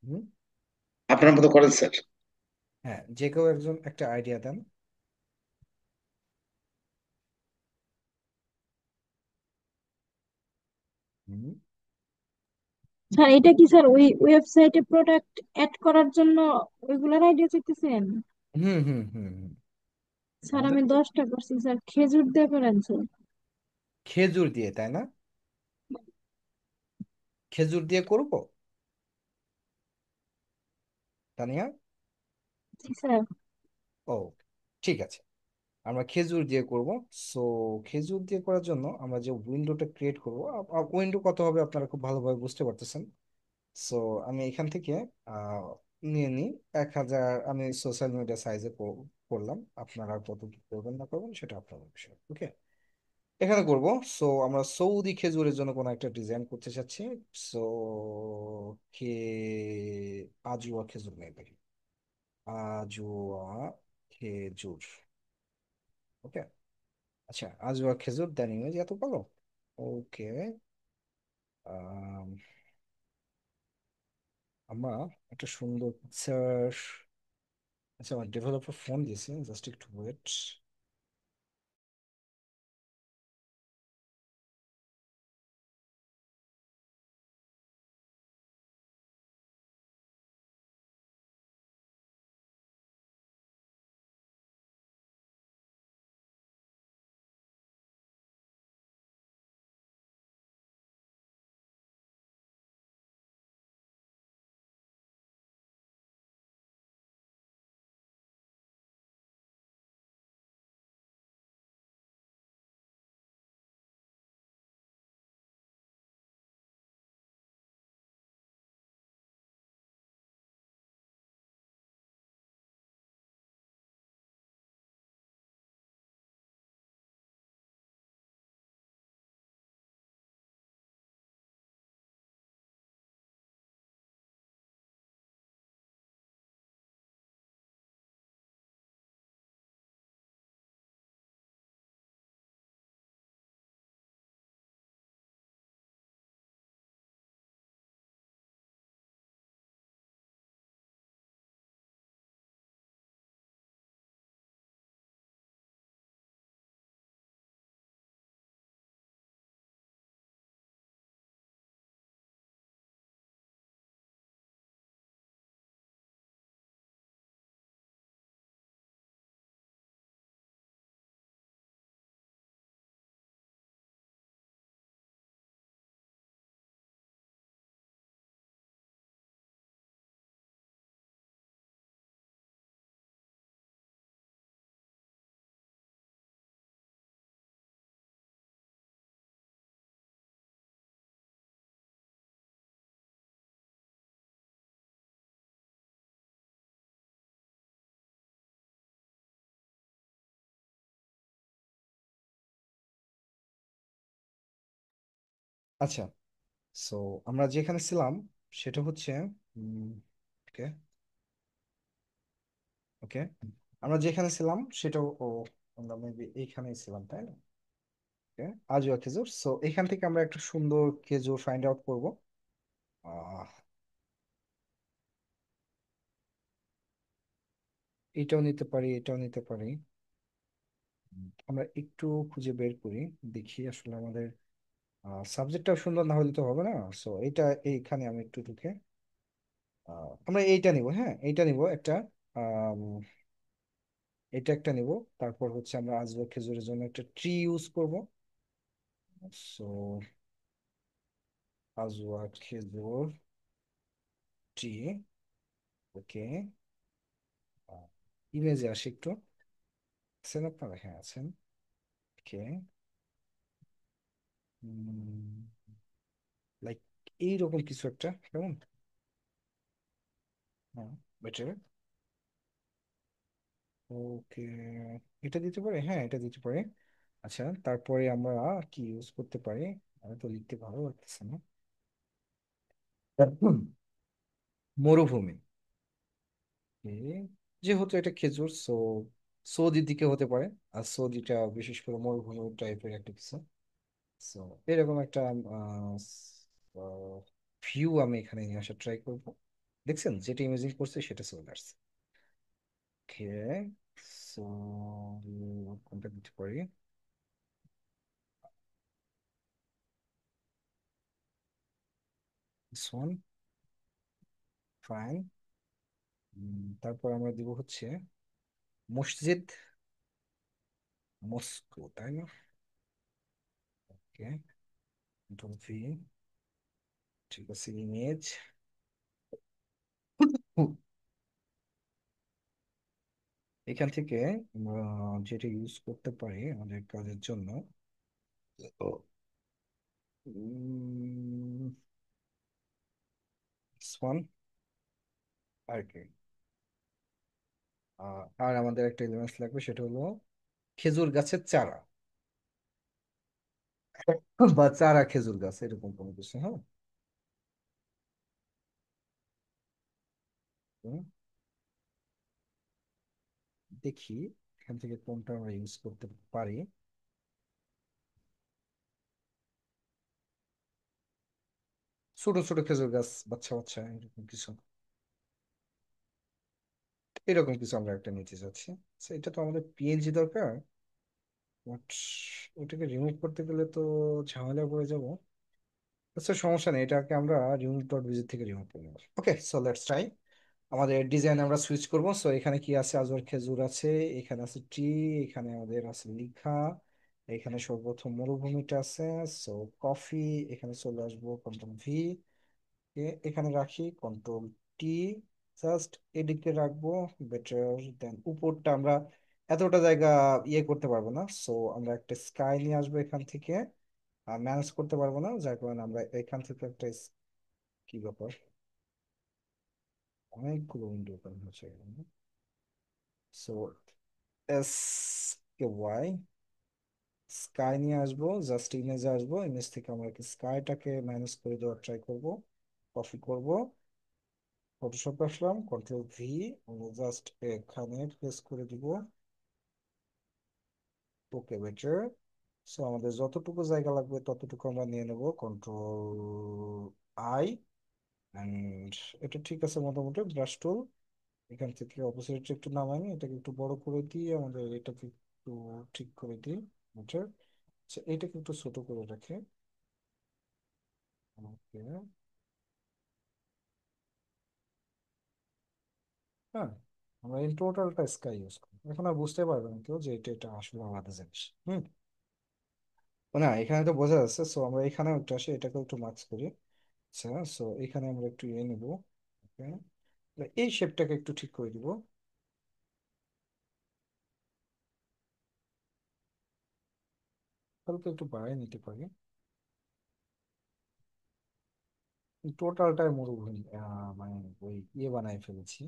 হুম। আপনার মতো করেন স্যার। হ্যাঁ, যে কেউ একজন একটা আইডিয়া দেন। হুম স্যার এটা কি স্যার ওই ওয়েবসাইটে প্রোডাক্ট অ্যাড করার জন্য ওইগুলোর আইডিয়া চাইতেছেন? হুম হুম হুম হুম। স্যার আমাদের আমি তো 10টা করছি স্যার, খেজুর দিয়ে করেন স্যার। খেজুর দিয়ে, তাই না? খেজুর দিয়ে করব, তানিয়া। জি স্যার। ও, ঠিক আছে, আমরা খেজুর দিয়ে করব। সো খেজুর দিয়ে করার জন্য আমরা যে উইন্ডোটা ক্রিয়েট করব, উইন্ডো কত হবে আপনারা খুব ভালোভাবে বুঝতে পারতেছেন। সো আমি এখান থেকে আহ, নিয়ে নিই 1,000। আমি সোশ্যাল মিডিয়া সাইজে করলাম, আপনারা কত কি করবেন না করবেন সেটা আপনাদের বিষয়। ওকে, এখানে করব। সো আমরা সৌদি খেজুরের জন্য কোনো একটা ডিজাইন করতে চাচ্ছি। সো খে আজুয়া খেজুর নেই দেখি, আজুয়া খেজুর। ওকে। আচ্ছা, আজওয়া খেজুর দেন ইংরেজি এত বলো। ওকে। আমরা একটা সুন্দর পিকচার। আচ্ছা, আমার ডেভেলপার ফোন দিয়েছে, জাস্ট একটু ওয়েট। আচ্ছা, সো আমরা যেখানে ছিলাম সেটা হচ্ছে ওকে ওকে, আমরা যেখানে ছিলাম সেটা ও আমরা মেবি এইখানেই ছিলাম, তাই না? ওকে, আজওয়া খেজুর। সো এখান থেকে আমরা একটা সুন্দর খেজুর ফাইন্ড আউট করব। আহ এটাও নিতে পারি, এটাও নিতে পারি। আমরা একটু খুঁজে বের করি, দেখি আসলে আমাদের সাবজেক্টটা সুন্দর না হলে তো হবে না। সো এটা এইখানে আমি একটু ঢুকে আমরা এইটা নিব। হ্যাঁ, এইটা নিব একটা। আম, এটা একটা নিব। তারপর হচ্ছে আমরা আজকে খেজুরের জন্য একটা ট্রি ইউজ করব। সো আজওয়া খেজুর ট্রি। ওকে। ইমেজে আসি একটু। আছেন আপনারা? হ্যাঁ আছেন। ওকে। লাইক এইরকম কিছু একটা, কেমন? হ্যাঁ, বেটার। ওকে, এটা দিতে পারে, হ্যাঁ এটা দিতে পারে। আচ্ছা, তারপরে আমরা কি ইউজ করতে পারি? আমি তো লিখতে ভালো লাগতেছে না। হুম, মরুভূমি। যেহেতু এটা খেজুর, সৌদির দিকে হতে পারে। আর সৌদিটা বিশেষ করে মরুভূমি টাইপের একটা কিছু। সো এরকম একটা ভিউ আমি এখানে নিয়ে আসার ট্রাই করবো। দেখছেন, যেটা ইমেজিন করছে সেটা চলে আসছে। ওকে, সো কোনটা দিতে পারি? This one, fine. তারপর আমরা দিব হচ্ছে মসজিদ, মস্কো, তাই না? ওকে, কন্ট্রোল ভি। ঠিক আছে, ইমেজ। এখান থেকে আমরা যেটা ইউজ করতে পারি আমাদের কাজের জন্য, ওয়ান আর কি। আর আমাদের একটা এলিমেন্টস লাগবে, সেটা হলো খেজুর গাছের চারা বা চারা খেজুর গাছ, এরকম কোনো কিছু। হ্যাঁ, তো দেখি এখান থেকে কোনটা আমরা ইউজ করতে পারি। ছোট ছোট খেজুর গাছ, বাচ্চা বাচ্চা এরকম কিছু, এরকম কিছু আমরা একটা নিতে চাচ্ছি। আচ্ছা, এটা তো আমাদের পিএনজি দরকার, বাট ওটাকে রিমুভ করতে গেলে তো ঝামেলা পড়ে যাব। আচ্ছা, সমস্যা নেই, এটাকে আমরা রিমুভ ডট ভিজিট থেকে রিমুভ করে নেব। ওকে, সো লেটস ট্রাই। আমাদের ডিজাইন আমরা সুইচ করব। সো এখানে কি আছে? আজওয়ার খেজুর আছে, এখানে আছে টি, এখানে আমাদের আছে লিখা, এখানে সর্বপ্রথম মরুভূমিটা আছে। সো কফি, এখানে চলে আসবো কন্ট্রোল ভি, এখানে রাখি কন্ট্রোল টি, জাস্ট এদিকে রাখবো। বেটার দেন উপরটা আমরা এতটা জায়গা ইয়ে করতে পারবো না, সো আমরা একটা স্কাই নিয়ে আসবো এখান থেকে। ম্যানেজ করতে পারবো না, যার কারণে আমরা এখান থেকে একটা কি ব্যাপার, অনেকগুলো উইন্ডো ওপেন হচ্ছে এখানে। So S K Y, sky নিয়ে আসবো, জাস্ট ইমেজে আসবো, ইমেজ থেকে আমরা কি স্কাইটাকে ম্যানেজ করে দেওয়ার ট্রাই করব। কপি করব, ফটোশপে আসলাম, কন্ট্রোল ভি, আমরা জাস্ট এখানে প্লেস করে দিব। ওকে, বেটার। সো আমাদের যতটুকু জায়গা লাগবে ততটুকু আমরা নিয়ে নেব, কন্ট্রোল আই। অ্যান্ড এটা ঠিক আছে মোটামুটি। ব্রাশ টুল, এখান থেকে অপোজিট একটু নামাই, এটাকে একটু বড় করে দিই, আমাদের এটাকে একটু ঠিক করে দিই। বেটার। আচ্ছা, এটাকে একটু ছোট করে রাখে। ওকে, হ্যাঁ, আমরা ইন টোটালটা স্কাই ইউজ করি। এখন আর বুঝতে পারবে না কেউ যে এটা আসলে আলাদা জিনিস। হুম, না এখানে তো বোঝা যাচ্ছে। সো আমরা এখানে একটু আসি, এটাকে একটু মার্কস করি। আচ্ছা, সো এখানে আমরা একটু ইয়ে নেবো। ওকে, এই শেপটাকে একটু ঠিক করে দিব। হালকা একটু বাড়ায় নিতে পারি। টোটালটাই মরুভূমি, মানে ওই ইয়ে বানাই ফেলেছি।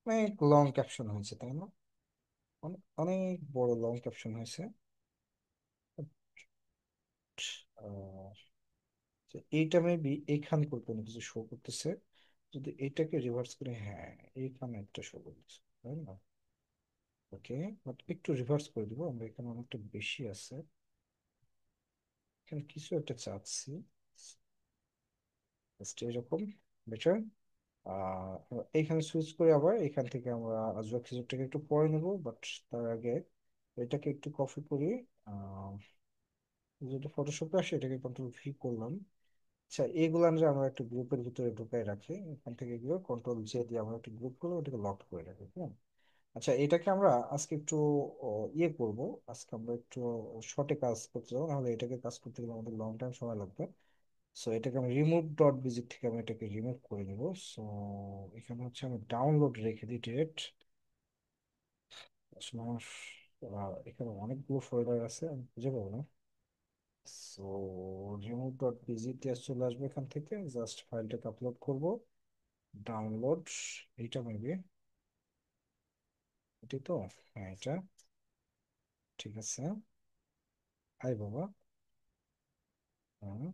অনেক লং ক্যাপশন হয়েছে, তাই না? অনেক অনেক বড় লং ক্যাপশন হয়েছে। আহ, তো এইটা মেবি এইখান করে কোনো কিছু শো করতেছে। যদি এটাকে রিভার্স করে, হ্যাঁ এইখানে একটা শো করতেছে, তাই না? ওকে, বাট একটু রিভার্স করে দিব, আমরা এখানে অনেকটা বেশি আছে, এখানে কিছু একটা চাচ্ছি। জাস্ট এরকম, বেটার। এইখানে সুইচ করে আবার এখান থেকে আমরা আজবা খিচুড়িটাকে একটু পরে নেব, বাট তার আগে এটাকে একটু কপি করি। আহ, যেটা ফটোশপে আসে এটাকে কন্ট্রোল ভি করলাম। আচ্ছা, এইগুলো আমরা আমরা একটা গ্রুপের ভিতরে ঢুকাই রাখি, এখান থেকে এগুলো কন্ট্রোল জে দিয়ে আমরা একটা গ্রুপ করবো, ওটাকে লক করে রাখি। হ্যাঁ, আচ্ছা, এটাকে আমরা আজকে একটু ইয়ে করব। আজকে আমরা একটু শর্টে কাজ করতে যাবো, নাহলে এটাকে কাজ করতে গেলে আমাদের লং টাইম সময় লাগবে। সো এটাকে আমি রিমুভ ডট ভিজিট থেকে আমি এটাকে রিমুভ করে নিব। সো এখানে হচ্ছে আমি ডাউনলোড রেখে দিই ডিরেক্ট। আসলে আমার এখানে অনেকগুলো ফোল্ডার আছে, আমি খুঁজে পাবো না। সো রিমুভ ডট পিজিটি চলে আসবে এখান থেকে, জাস্ট ফাইলটাকে আপলোড করব। ডাউনলোড, এইটা মেবি, এটি তো, হ্যাঁ এটা ঠিক আছে। আই বাবা, হ্যাঁ,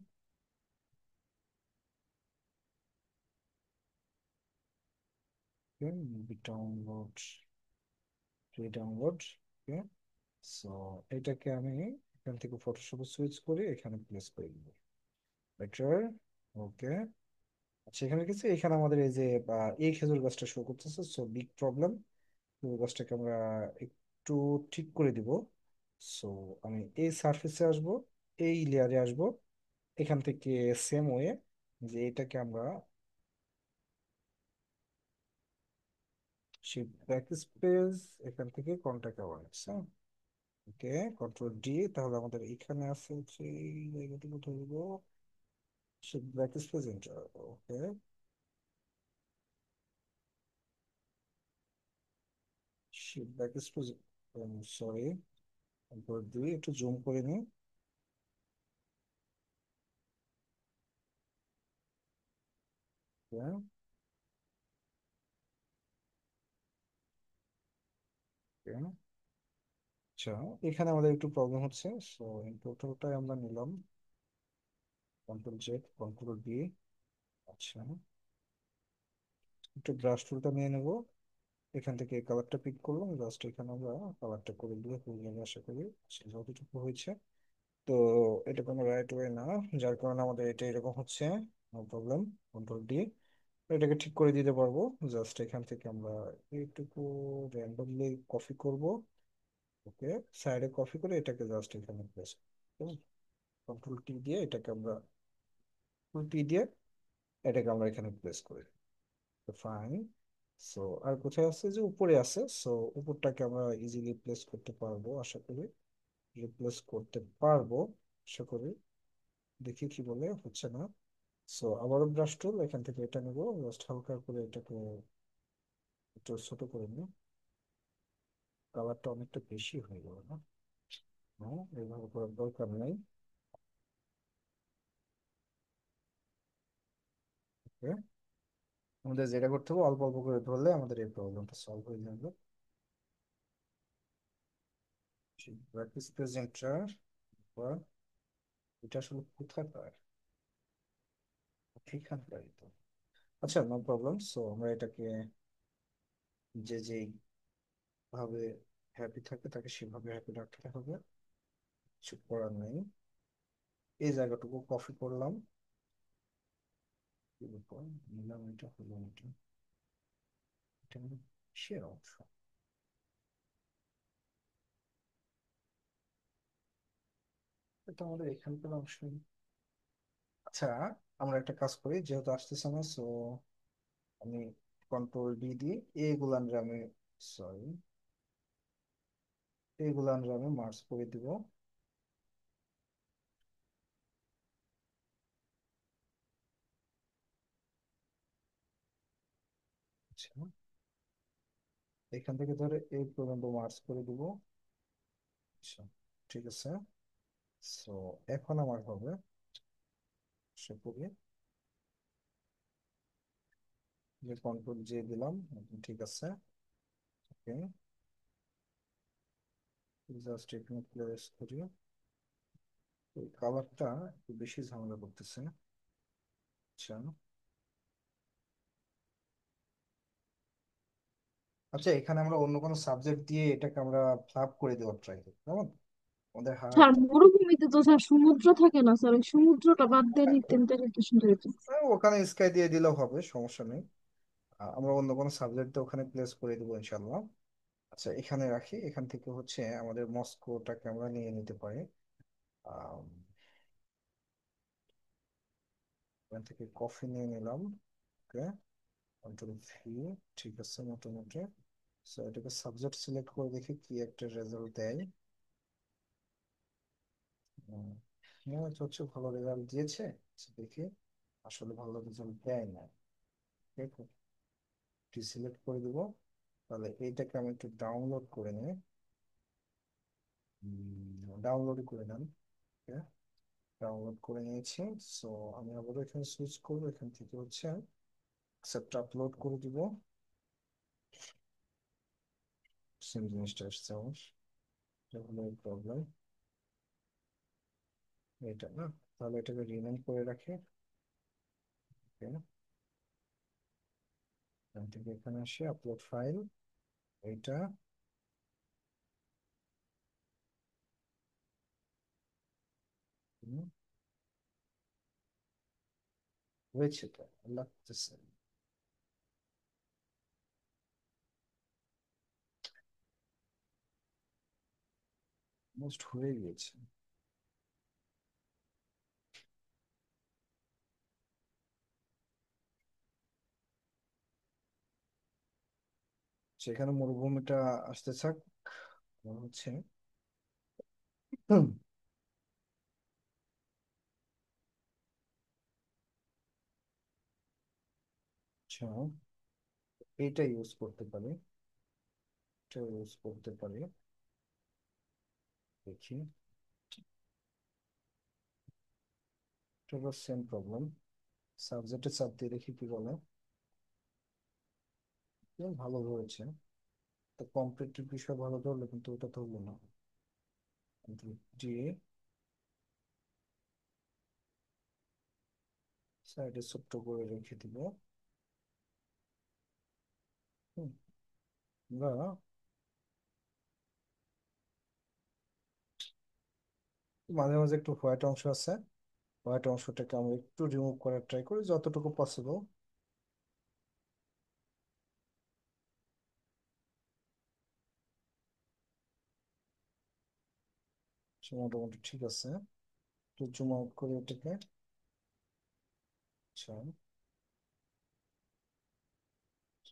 মুভি ডাউনলোড, ফ্রি ডাউনলোড, ওকে। সো এটাকে আমি এখান থেকে ফটোশপে সুইচ করে এখানে প্লেস করে দিব, বেটার, ওকে। আচ্ছা এখানে কিছু, এখানে আমাদের এই যে এই খেজুর গাছটা শো করতেছে, সো বিগ প্রবলেম। খেজুর গাছটাকে আমরা একটু ঠিক করে দিব। সো আমি এই সারফেসে আসব, এই লেয়ারে আসব, এখান থেকে সেম ওয়ে, যে এটাকে আমরা শিফট ব্যাক স্পেস, এখান থেকে contact awards, okay, control D. তাহলে আমাদের এখানে আছে হচ্ছে এই জায়গাটুকু ধরবো, shift back space enter, okay. Shift back space, sorry, control D, একটু জুম করে নিই, ওকে। আচ্ছা এখানে আমাদের একটু প্রবলেম হচ্ছে, সো এই টোটালটাই আমরা নিলাম, কন্ট্রোল জেড, কন্ট্রোল বি। আচ্ছা একটু ব্রাশ টুলটা নিয়ে নেব, এখান থেকে কালারটা পিক করলাম, জাস্ট এখানে আমরা কালারটা করে দিয়ে হয়ে যাবে আশা করি। আচ্ছা, যতটুকু হয়েছে, তো এটা কোনো রাইট ওয়ে না, যার কারণে আমাদের এটা এরকম হচ্ছে, নো প্রবলেম, কন্ট্রোল ডি। এটাকে ঠিক করে দিতে পারবো, জাস্ট এখান থেকে আমরা এইটুকু র্যান্ডমলি কপি করব, ওকে। সাইডে কপি করে এটাকে জাস্ট এখানে প্লেস, কন্ট্রোল টি দিয়ে এটাকে আমরা, কন্ট্রোল টি দিয়ে এটাকে আমরা এখানে প্লেস করি, ফাইন। সো আর কোথায় আছে, যে উপরে আছে, সো উপরটাকে আমরা ইজিলি প্লেস করতে পারবো আশা করি, রিপ্লেস করতে পারবো আশা করি। দেখি কি বলে, হচ্ছে না। সো আবারও ব্রাশ টুল, এখান থেকে এটা নেবো, জাস্ট হালকা করে এটাকে একটু ছোট করে নিই, কালারটা অনেকটা বেশি হয়ে গেল না? হ্যাঁ, এইভাবে করার দরকার নেই, ওকে। আমাদের যেটা করতে হবে, অল্প অল্প করে ধরলে আমাদের এই প্রবলেমটা সলভ হয়ে যাবে। প্র্যাকটিস প্রেজেন্টার, এটা আসলে কোথায় পায়, ঠিকঠাক তো। আচ্ছা নো প্রবলেম, সো আমরা এটাকে যে যেই ভাবে হ্যাপি থাকে তাকে সেভাবে হ্যাপি রাখতে হবে, কিছু করার নেই। এই জায়গাটুকু কপি করলাম, এর উপর নিলাম, এটা হলো এটা, এটা হলো কিসের অংশ, এটা আমাদের এখানকার অংশ। আচ্ছা আমরা একটা কাজ করি, যেহেতু আসতেছে না, সো আমি কন্ট্রোল ডি দিয়ে এগুলানরে আমি, সরি, এগুলানরে আমি মার্জ করে দিব। আচ্ছা এখান থেকে ধরে এই পর্যন্ত মার্জ করে দিব। আচ্ছা ঠিক আছে, সো এখন আমার হবে, সে করি যে কন্ট্রোল জে দিলাম, এখন ঠিক আছে, ওকে। জাস্ট এখানে প্লেস করি, ওই কালারটা একটু বেশি ঝামেলা করতেছে। আচ্ছা, আচ্ছা এখানে আমরা অন্য কোনো সাবজেক্ট দিয়ে এটাকে আমরা ফ্লাপ করে দেওয়ার ট্রাই করি, কেমন? আমাদের হার্ট, স্যার মরুভূমিতে তো স্যার সমুদ্র থাকে না স্যার, ওই সমুদ্রটা বাদ দিয়ে নিতেন তাহলে একটু সুন্দর হতো। ওখানে স্কাই দিয়ে দিলেও হবে, সমস্যা নেই। আমরা অন্য কোনো সাবজেক্ট ওখানে প্লেস করে দেবো ইনশাল্লাহ। আচ্ছা এখানে রাখি, এখান থেকে হচ্ছে আমাদের মস্কোটাকে আমরা নিয়ে নিতে পারি। আম, এখান থেকে কফি নিয়ে নিলাম, ওকে, কন্ট্রোল ভি, ঠিক আছে মোটামুটি। সো এটাকে সাবজেক্ট সিলেক্ট করে দেখি কি একটা রেজাল্ট দেয়। উম, মনে হচ্ছে ভালো রেজাল্ট দিয়েছে। আচ্ছা, দেখি আসলে ভালো রেজাল্ট দেয় না, দেখো সিলেক্ট করে দিব, তাহলে এইটাকে আমি একটু ডাউনলোড করে নিই। ডাউনলোড করে নেন। ডাউনলোড করে নিয়েছি। সো আমি আবার এখানে সুইচ করবো, এখান থেকে হচ্ছে অ্যাকসেপ্ট আপলোড করে দিব। সেম জিনিসটা আসছে আমার, এটা হলো প্রবলেম, এটা না। তাহলে এটাকে রিনেম করে রাখি। Okay, এখান থেকে এখানে আসি, আপলোড ফাইল, এইটা হুম, হয়েছে তো, লাগতেছে মোস্ট হয়ে গিয়েছে। সেখানে মরুভূমিটা আসতে থাক, মনে হচ্ছে। হুম, আচ্ছা, এইটা ইউজ করতে পারি, এটা ইউজ করতে পারি, দেখি। এটা সেম প্রবলেম, সাবজেক্টে চাপ দিয়ে দেখি কি বলে। ভালো হয়েছে, তো কম্পিটিটিভ বিষয় ভালো ধরলো, কিন্তু ওটা ধরলো না। দিয়ে সাইডে ছোট্ট করে রেখে দিব। হুম, আমরা মাঝে মাঝে একটু হোয়াইট অংশ আছে, হোয়াইট অংশটাকে আমরা একটু রিমুভ করার ট্রাই করি যতটুকু পসিবল। মোটামুটি ঠিক আছে, একটু জুম আউট করি এটাকে। আচ্ছা,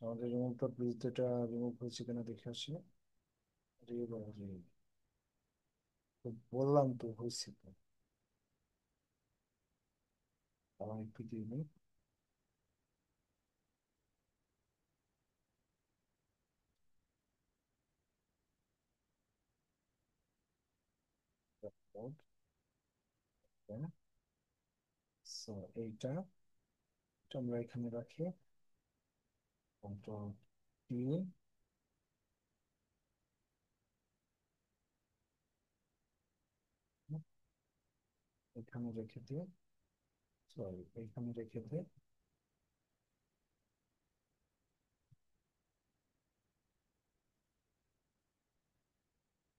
আমাদের রিমুভ ডট বিজ এটা রিমুভ হয়েছে কিনা দেখে আসি। রে বাবা রে, তো বললাম তো হয়েছে তো, আমার একটু দিয়ে নিই। সো এইটা, এটা আমরা এখানে রাখি, কন্ট্রোল টি, এখানে রেখে দিই, সরি এখানে রেখে দিই।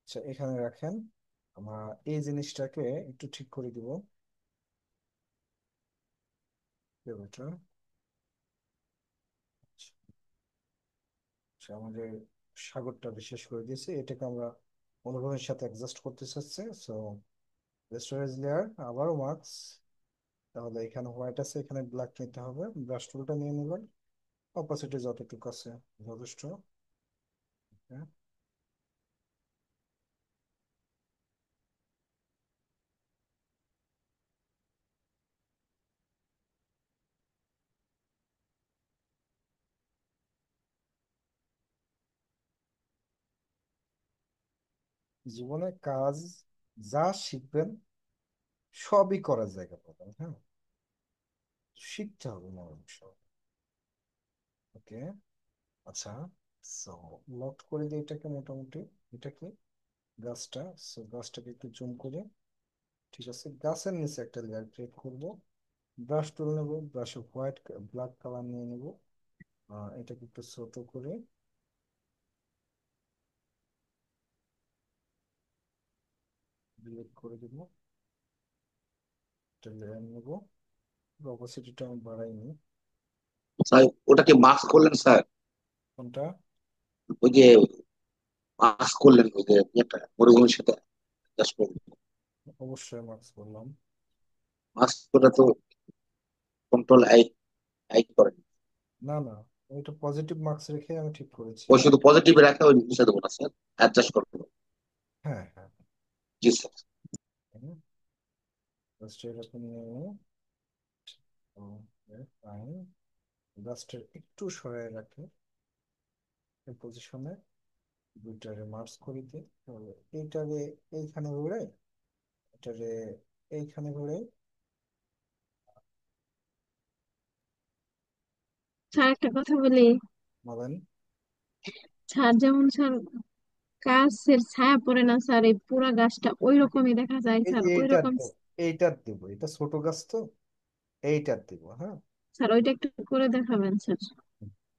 আচ্ছা, এখানে রাখেন, আমরা এই জিনিসটাকে একটু ঠিক করে দিব। এটা আচ্ছা, আমাদের সাগরটা বিশেষ করে দিয়েছে, এটাকে আমরা অনুভবের সাথে অ্যাডজাস্ট করতে চাচ্ছি। সো স্টোরেজ লেয়ার, আবারও মার্কস, তাহলে এখানে হোয়াইট আছে, এখানে ব্ল্যাক নিতে হবে, ব্রাশ টুলটা নিয়ে নেবেন, অপাসিটি যতটুকু আছে যথেষ্ট। হ্যাঁ, জীবনে কাজ যা শিখবেন সবই করার জায়গা পাবেন, হ্যাঁ, শিখতে হবে না অবশ্য। ওকে, আচ্ছা, সো লক করে দিই এটাকে মোটামুটি। এটা কি গাছটা, সো গাছটাকে একটু জুম করে, ঠিক আছে, গাছের নিচে একটা লেয়ার ক্রিয়েট করব। ব্রাশ টুল নেবো, ব্রাশে হোয়াইট ব্ল্যাক কালার নিয়ে নেব, এটাকে একটু ছোট করে ডিলিট করে দিব। একটা লেয়ার নেবো, অপাসিটিটা আমি বাড়াইনি। স্যার ওটাকে মাস্ক করলেন স্যার? কোনটা? ওই যে মাস্ক করলেন ওই যে একটা মরুভূমির সাথে adjust করলেন, অবশ্যই মার্কস বললাম। মাস্ক করে তো কন্ট্রোল আই আই করেন। না না, ওইটা পজিটিভ মার্কস রেখে আমি ঠিক করেছি। ওই শুধু পজিটিভ রাখা ওই নিচে দেবো না স্যার, অ্যাডজাস্ট করবো। হ্যাঁ হ্যাঁ, জি স্যার। জাস্ট এরকম নিয়ে ফাইন, জাস্ট একটু সরাই রাখে, এই পজিশনে দুইটারে মার্জ করে দিই, তাহলে এইটারে এইখানে ঘুরে, এটারে এইখানে ঘুরে। স্যার একটা কথা বলি, বলেন। স্যার যেমন স্যার গাছের ছায়া পড়ে না স্যার, এই পুরা গাছটা ওই রকমই দেখা যায় এই স্যার, ওই এইটার রকম। তো, এইটার দিব, এটা ছোট গাছ তো, এইটার দিব, হ্যাঁ। স্যার ওইটা একটু করে দেখাবেন স্যার।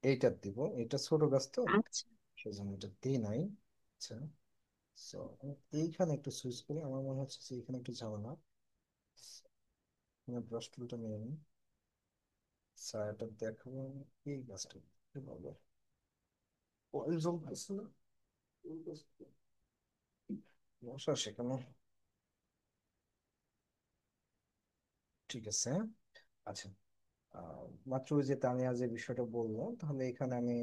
এইটার দিব, এটা ছোট গাছ তো, আচ্ছা। সেজন্য এটা দিই নাই। আচ্ছা, so, এইখানে একটু সুইচ করি, আমার মনে হচ্ছে যে এখানে একটু ঝামেলা। ব্রাশ টুলটা নিয়ে নিই, ছায়াটা দেখাবো আমি এই গাছটা ভালো। অয়েল জ্বলতেছে না, মশা সেখানে। ঠিক আছে, আচ্ছা। মাত্র ওই যে তানিয়া যে বিষয়টা বললো, তাহলে এখানে আমি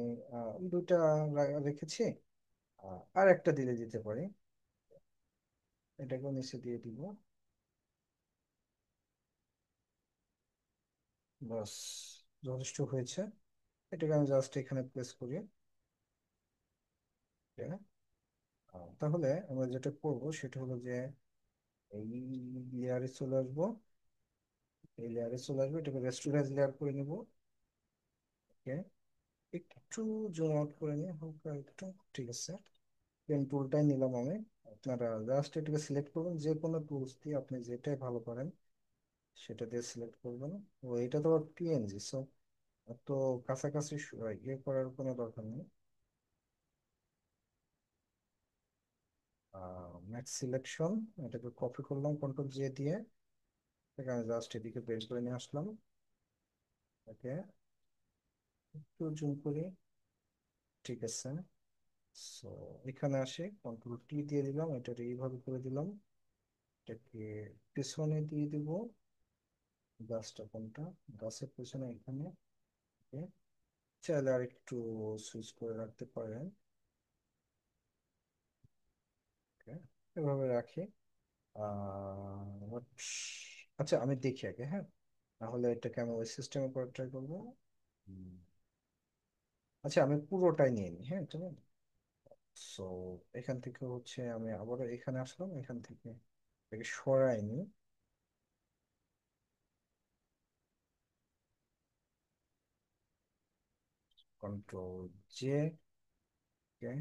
দুইটা রেখেছি, আর একটা দিলে দিতে পারি, এটাকেও নিচে দিয়ে দিব। বাস, যথেষ্ট হয়েছে। এটাকে আমি জাস্ট এখানে প্লেস করি। Okay? তাহলে আমরা যেটা করব সেটা হলো যে এই লেয়ারে চলে আসবো, এই লেয়ারে চলে আসবো, এটাকে রেস্টোরেন্ট লেয়ার করে নিব। ওকে, একটু জুম আউট করে নিই হালকা একটু। ঠিক আছে, পেন টুলটাই নিলাম আমি। আপনারা জাস্ট এটাকে সিলেক্ট করবেন, যে কোনো টুলস দিয়ে আপনি যেটাই ভালো পারেন সেটা দিয়ে সিলেক্ট করবেন। ও এটা তো পিএনজি, সো তো কাছাকাছি ইয়ে করার কোনো দরকার নেই। ম্যাক্স সিলেকশন, এটাকে কপি করলাম কন্ট্রোল জে দিয়ে, এখানে জাস্ট এদিকে বের করে নিয়ে আসলাম। ওকে, একটু জুম করি। ঠিক আছে, সো এখানে আসে কন্ট্রোল টি দিয়ে দিলাম, এটাকে এইভাবে করে দিলাম, এটাকে পিছনে দিয়ে দিব। গাছটা কোনটা, গাছের পিছনে এখানে। ওকে, চাইলে আর একটু সুইচ করে রাখতে পারেন। ওকে, এভাবে রাখি। what- আচ্ছা, আমি দেখি আগে, হ্যাঁ, তাহলে এটাকে আমি ওই সিস্টেমে করে ট্রাই করবো। হুম, আচ্ছা, আমি পুরোটাই নিয়ে নিই, হ্যাঁ চলুন। সো এখান থেকে হচ্ছে আমি আবারও এখানে আসলাম, এখান থেকে এটাকে সরাই নি, কন্ট্রোল জে। ওকে,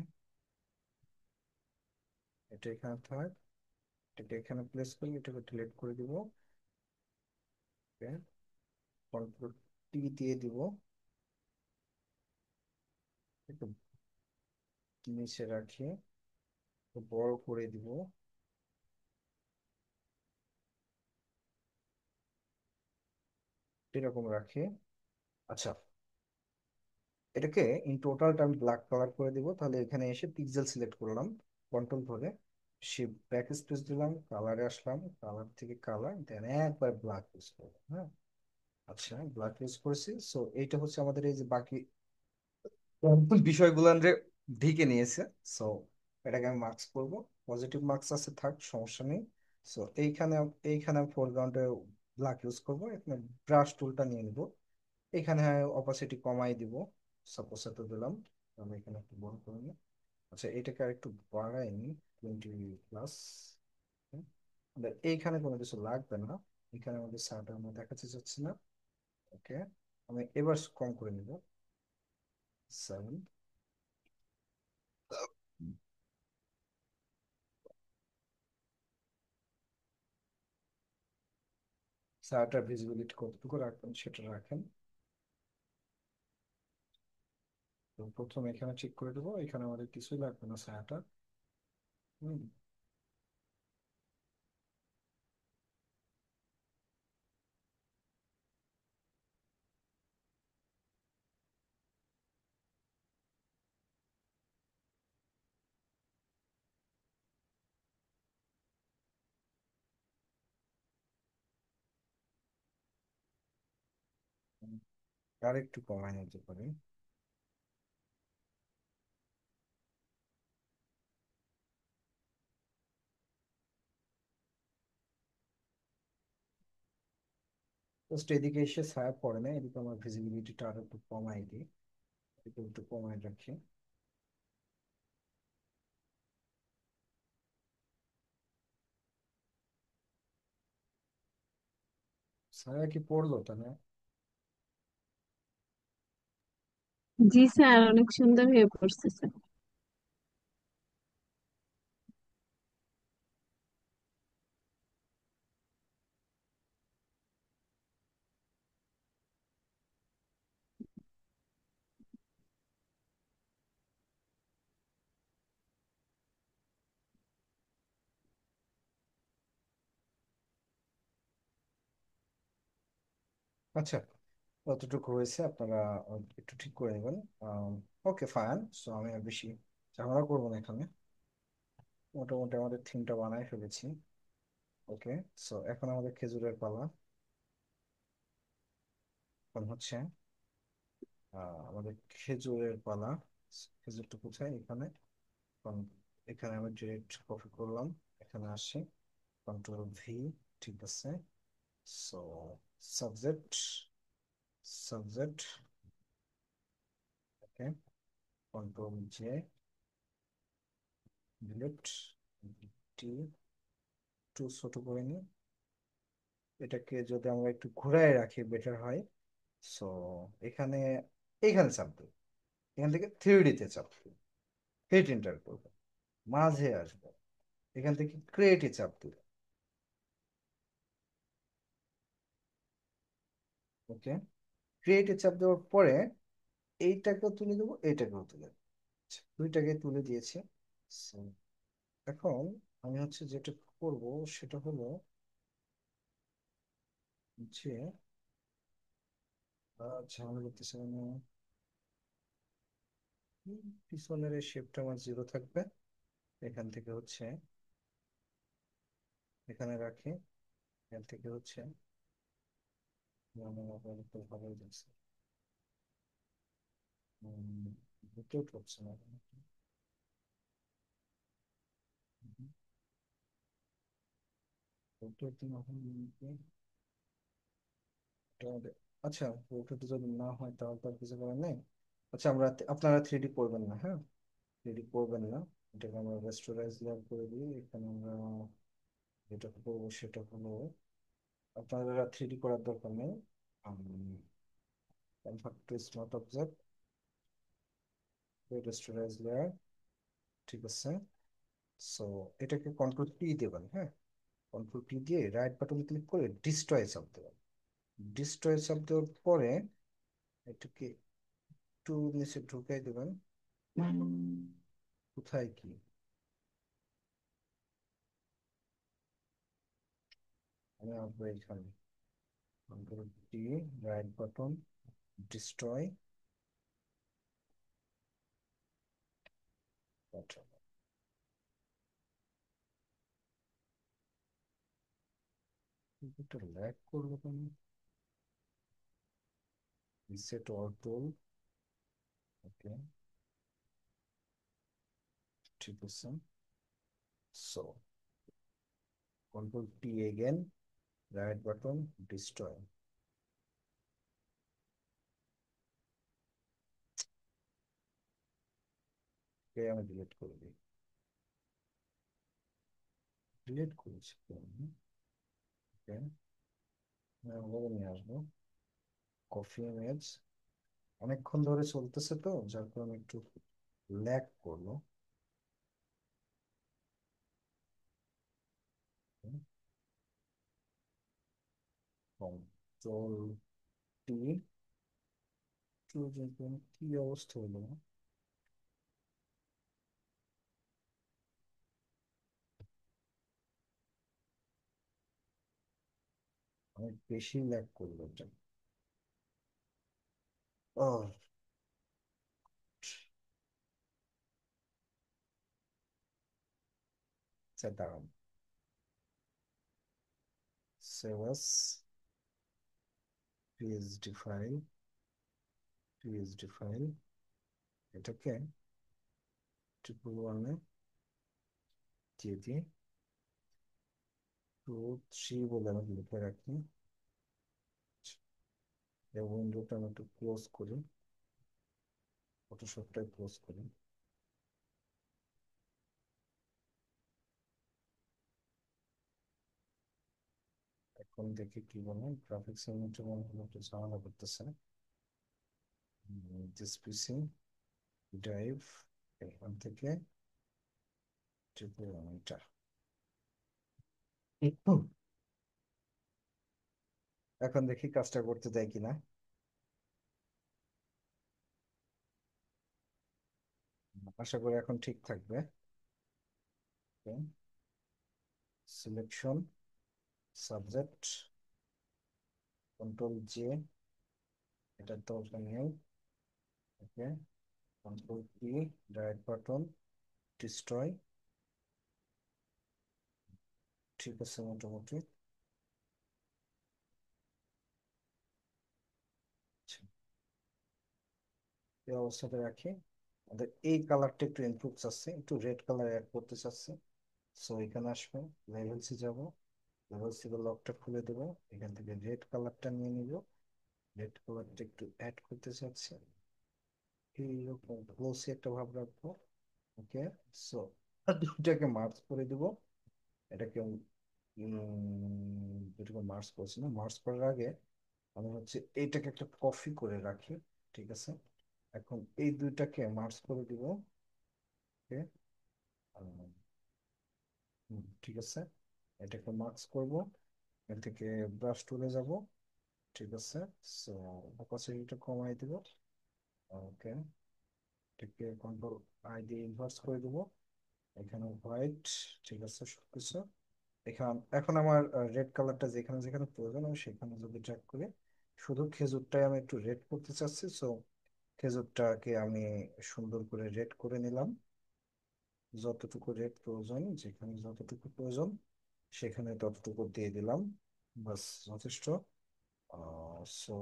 এটা এখানে থাক, এটা এখানে প্লেস করি, এটাকে ডিলিট করে দিব। ওকে, কন্ট্রোল টি দিয়ে দিব, একটু নিচে রাখি, একটু বড় করে দিব, এরকম রাখি। আচ্ছা, এটাকে ইন টোটালটা আমি ব্ল্যাক কালার করে দিব, তাহলে এখানে এসে পিক্সেল সিলেক্ট করলাম কন্ট্রোল ধরে, শিফট ব্যাক স্পেস দিলাম, কালারে আসলাম, কালার থেকে কালার, দেন একবার ব্ল্যাক ইউজ করলাম, হ্যাঁ। আচ্ছা, ব্ল্যাক ইউজ করেছি, সো এইটা হচ্ছে আমাদের এই যে বাকি বিষয়গুলো ঢেকে নিয়েছে। সো এটাকে আমি মার্কস করব, পজিটিভ মার্কস আছে থাক, সমস্যা নেই। সো এইখানে, এইখানে ফোরগ্রাউন্ডে ব্ল্যাক ইউজ করবো, এখানে ব্রাশ টুলটা নিয়ে নিব, এখানে অপাসিটি কমাই দিব, সাপোজ এত দিলাম, আমি এখানে একটু বড় করে নিই। আচ্ছা, এটাকে আর একটু বাড়াই নি, 20+। এইখানে কোনো কিছু লাগবে না, এখানে আমাদের সারটা আমরা দেখাতে চাচ্ছি না। ওকে, আমি এবার কম করে নিব, 7। সারটার ভিজিবিলিটি কতটুকু রাখবেন সেটা রাখেন। তো প্রথমে এখানে ঠিক করে দেবো, এখানে আমাদের কিছুই লাগবে না ছায়াটা। হুম, আর একটু কমাই নিতে পারি। জাস্ট এদিকে এসে ছায়া পড়ে না, এদিকে আমার ভিজিবিলিটিটা আর একটু কমাই দিই, একটু একটু কমাই রাখি। সারা কি পড়লো তা না? জি স্যার, অনেক সুন্দর হয়ে পড়ছে স্যার। আচ্ছা, কতটুকু হয়েছে আপনারা একটু ঠিক করে নেবেন। ওকে ফাইন, সো আমি আর বেশি ঝামেলা করবো না এখানে। মোটামুটি আমাদের থিমটা বানাই ফেলেছি। ওকে, সো এখন আমাদের খেজুরের পালা। এখন হচ্ছে আমাদের খেজুরের পালা। খেজুরটা কোথায়? এখানে। এখন এখানে আমি ডিরেক্ট কপি করলাম, এখানে আসি, কন্ট্রোল V। ঠিক আছে, সো সাবজেক্ট, সাবজেক্ট, ওকে, কন্ট্রোল J, ডিলিট, টি, টু ছোট করে নিই। এটাকে যদি আমরা একটু ঘুরায় রাখি বেটার হয়। সো এখানে, এইখানে চাপ দিই, এখান থেকে 3D তে চাপ দিই, হিট এন্টার করবো, মাঝে আসবো, এখান থেকে ক্রিয়েটে চাপ দিই। ওকে, ক্রিয়েটে চাপ দেওয়ার পরে এইটাকেও তুলে দেবো, এইটাকেও তুলে দেবো। আচ্ছা, দুইটাকে তুলে দিয়েছি। So, এখন আমি হচ্ছে যেটা করব সেটা হলো যে ঝামেলা করতেছে মানে পিছনের এই শেপটা আমার 0 থাকবে। এখান থেকে হচ্ছে এখানে রাখি, এখান থেকে হচ্ছে ভালোই যাচ্ছে। রোটেট হচ্ছে না, রোটেট না হলে আচ্ছা, রোটেট যদি না হয় তাহলে তো আর কিছু করার নেই। আচ্ছা, আপনারা 3D করবেন না, হ্যাঁ, 3D করবেন না। এটাকে আমরা রেস্টোরাইজ লেয়ার করে দিই। এখানে আমরা যেটা করবো সেটা হলো, আপনারা 3D করার দরকার নেই। Convert to smart object, rasterize layer, ঠিক আছে। সো এটাকে কন্ট্রোল T দেবেন, হ্যাঁ, কন্ট্রোল T দিয়ে রাইট বাটন ক্লিক করে ডিস্ট্রয় চাপ দেবেন। ডিস্ট্রয় চাপ দেওয়ার পরে এটাকে একটু নিচে ঢুকাই দেবেন। কোথায় কি, আমি আসবো এখানে, control T, right button, destroy, একটু ল্যাগ করবো কেন? রিসেট অল টুল, ওকে, ঠিক আছে। So control T again, right button, destroy, কে আমি ডিলিট করে দিই, ডিলিট করেছি। ওকে, আমি নিয়ে আসবো কফি ইমেজ। অনেকক্ষণ ধরে চলতেছে তো, যার কারণে একটু ল্যাগ করলো। কন্ট্রোল T, কি অবস্থা হলো? অনেক বেশি ল্যাগ করলো এটা। ও, আচ্ছা দাঁড়ান, save, PSD file, PSD file, এটাকে ট্রিপল 1-এ দিয়ে দিই, 2 3 বলে আমি লিখে রাখি। এই উইন্ডোটা আমি একটু ক্লোজ করি, ফটোশপটা ক্লোজ করি। এখন দেখি কি বলে, গ্রাফিক্স ইউনিটের মনে হলো একটু ঝামেলা করতেছে। দিস পিসি ড্রাইভ, এখান থেকে এটা। হুম, এখন দেখি কাজটা করতে দেয় কিনা। আশা করি এখন ঠিক থাকবে। সিলেকশন, সাবজেক্ট, কন্ট্রোল জে, এটা দরকার নেই। Okay, control P, right button, destroy. ঠিক আছে মোটামুটি। আচ্ছা, এই অবস্থাতে রাখি। আমাদের এই কালারটা একটু ইমপ্রুভ চাচ্ছে, একটু রেড কালার অ্যাড করতে চাচ্ছে। সো এখানে আসবে, লেভেলসে যাব, লেভেলস থেকে লকটা খুলে দেবো, এখান থেকে রেড কালারটা নিয়ে নিব। রেড কালারটা একটু অ্যাড করতে চাচ্ছি, এইরকম গ্লোসি একটা ভাব রাখবো। ওকে, সো দুটাকে মার্চ করে দিব। এটাকে দুটোকে মার্চ করছি না, মার্চ করার আগে আমি হচ্ছে এইটাকে একটা কপি করে রাখি। ঠিক আছে, এখন এই দুইটাকে মার্চ করে দিব। ওকে, ঠিক আছে, এটাকে মার্চ করব। এর থেকে ব্রাশ টুলে যাব। ঠিক আছে, সো অপাসিটিটা কমাই দিব। ওকে, এটাকে কন্ট্রোল আই দিয়ে ইনভার্স করে দিব। এখানে হোয়াইট। ঠিক আছে সবকিছু। এখন আমার রেড কালারটা যেখানে যেখানে প্রয়োজন আমি সেখানে যদি ট্র্যাক করি, শুধু খেজুরটাই আমি একটু রেড করতে চাচ্ছি। সো খেজুরটাকে আমি সুন্দর করে রেড করে নিলাম। যতটুকু রেড প্রয়োজন, যেখানে যতটুকু প্রয়োজন সেখানে ততটুকু দিয়ে দিলাম। বাস, যথেষ্ট। সো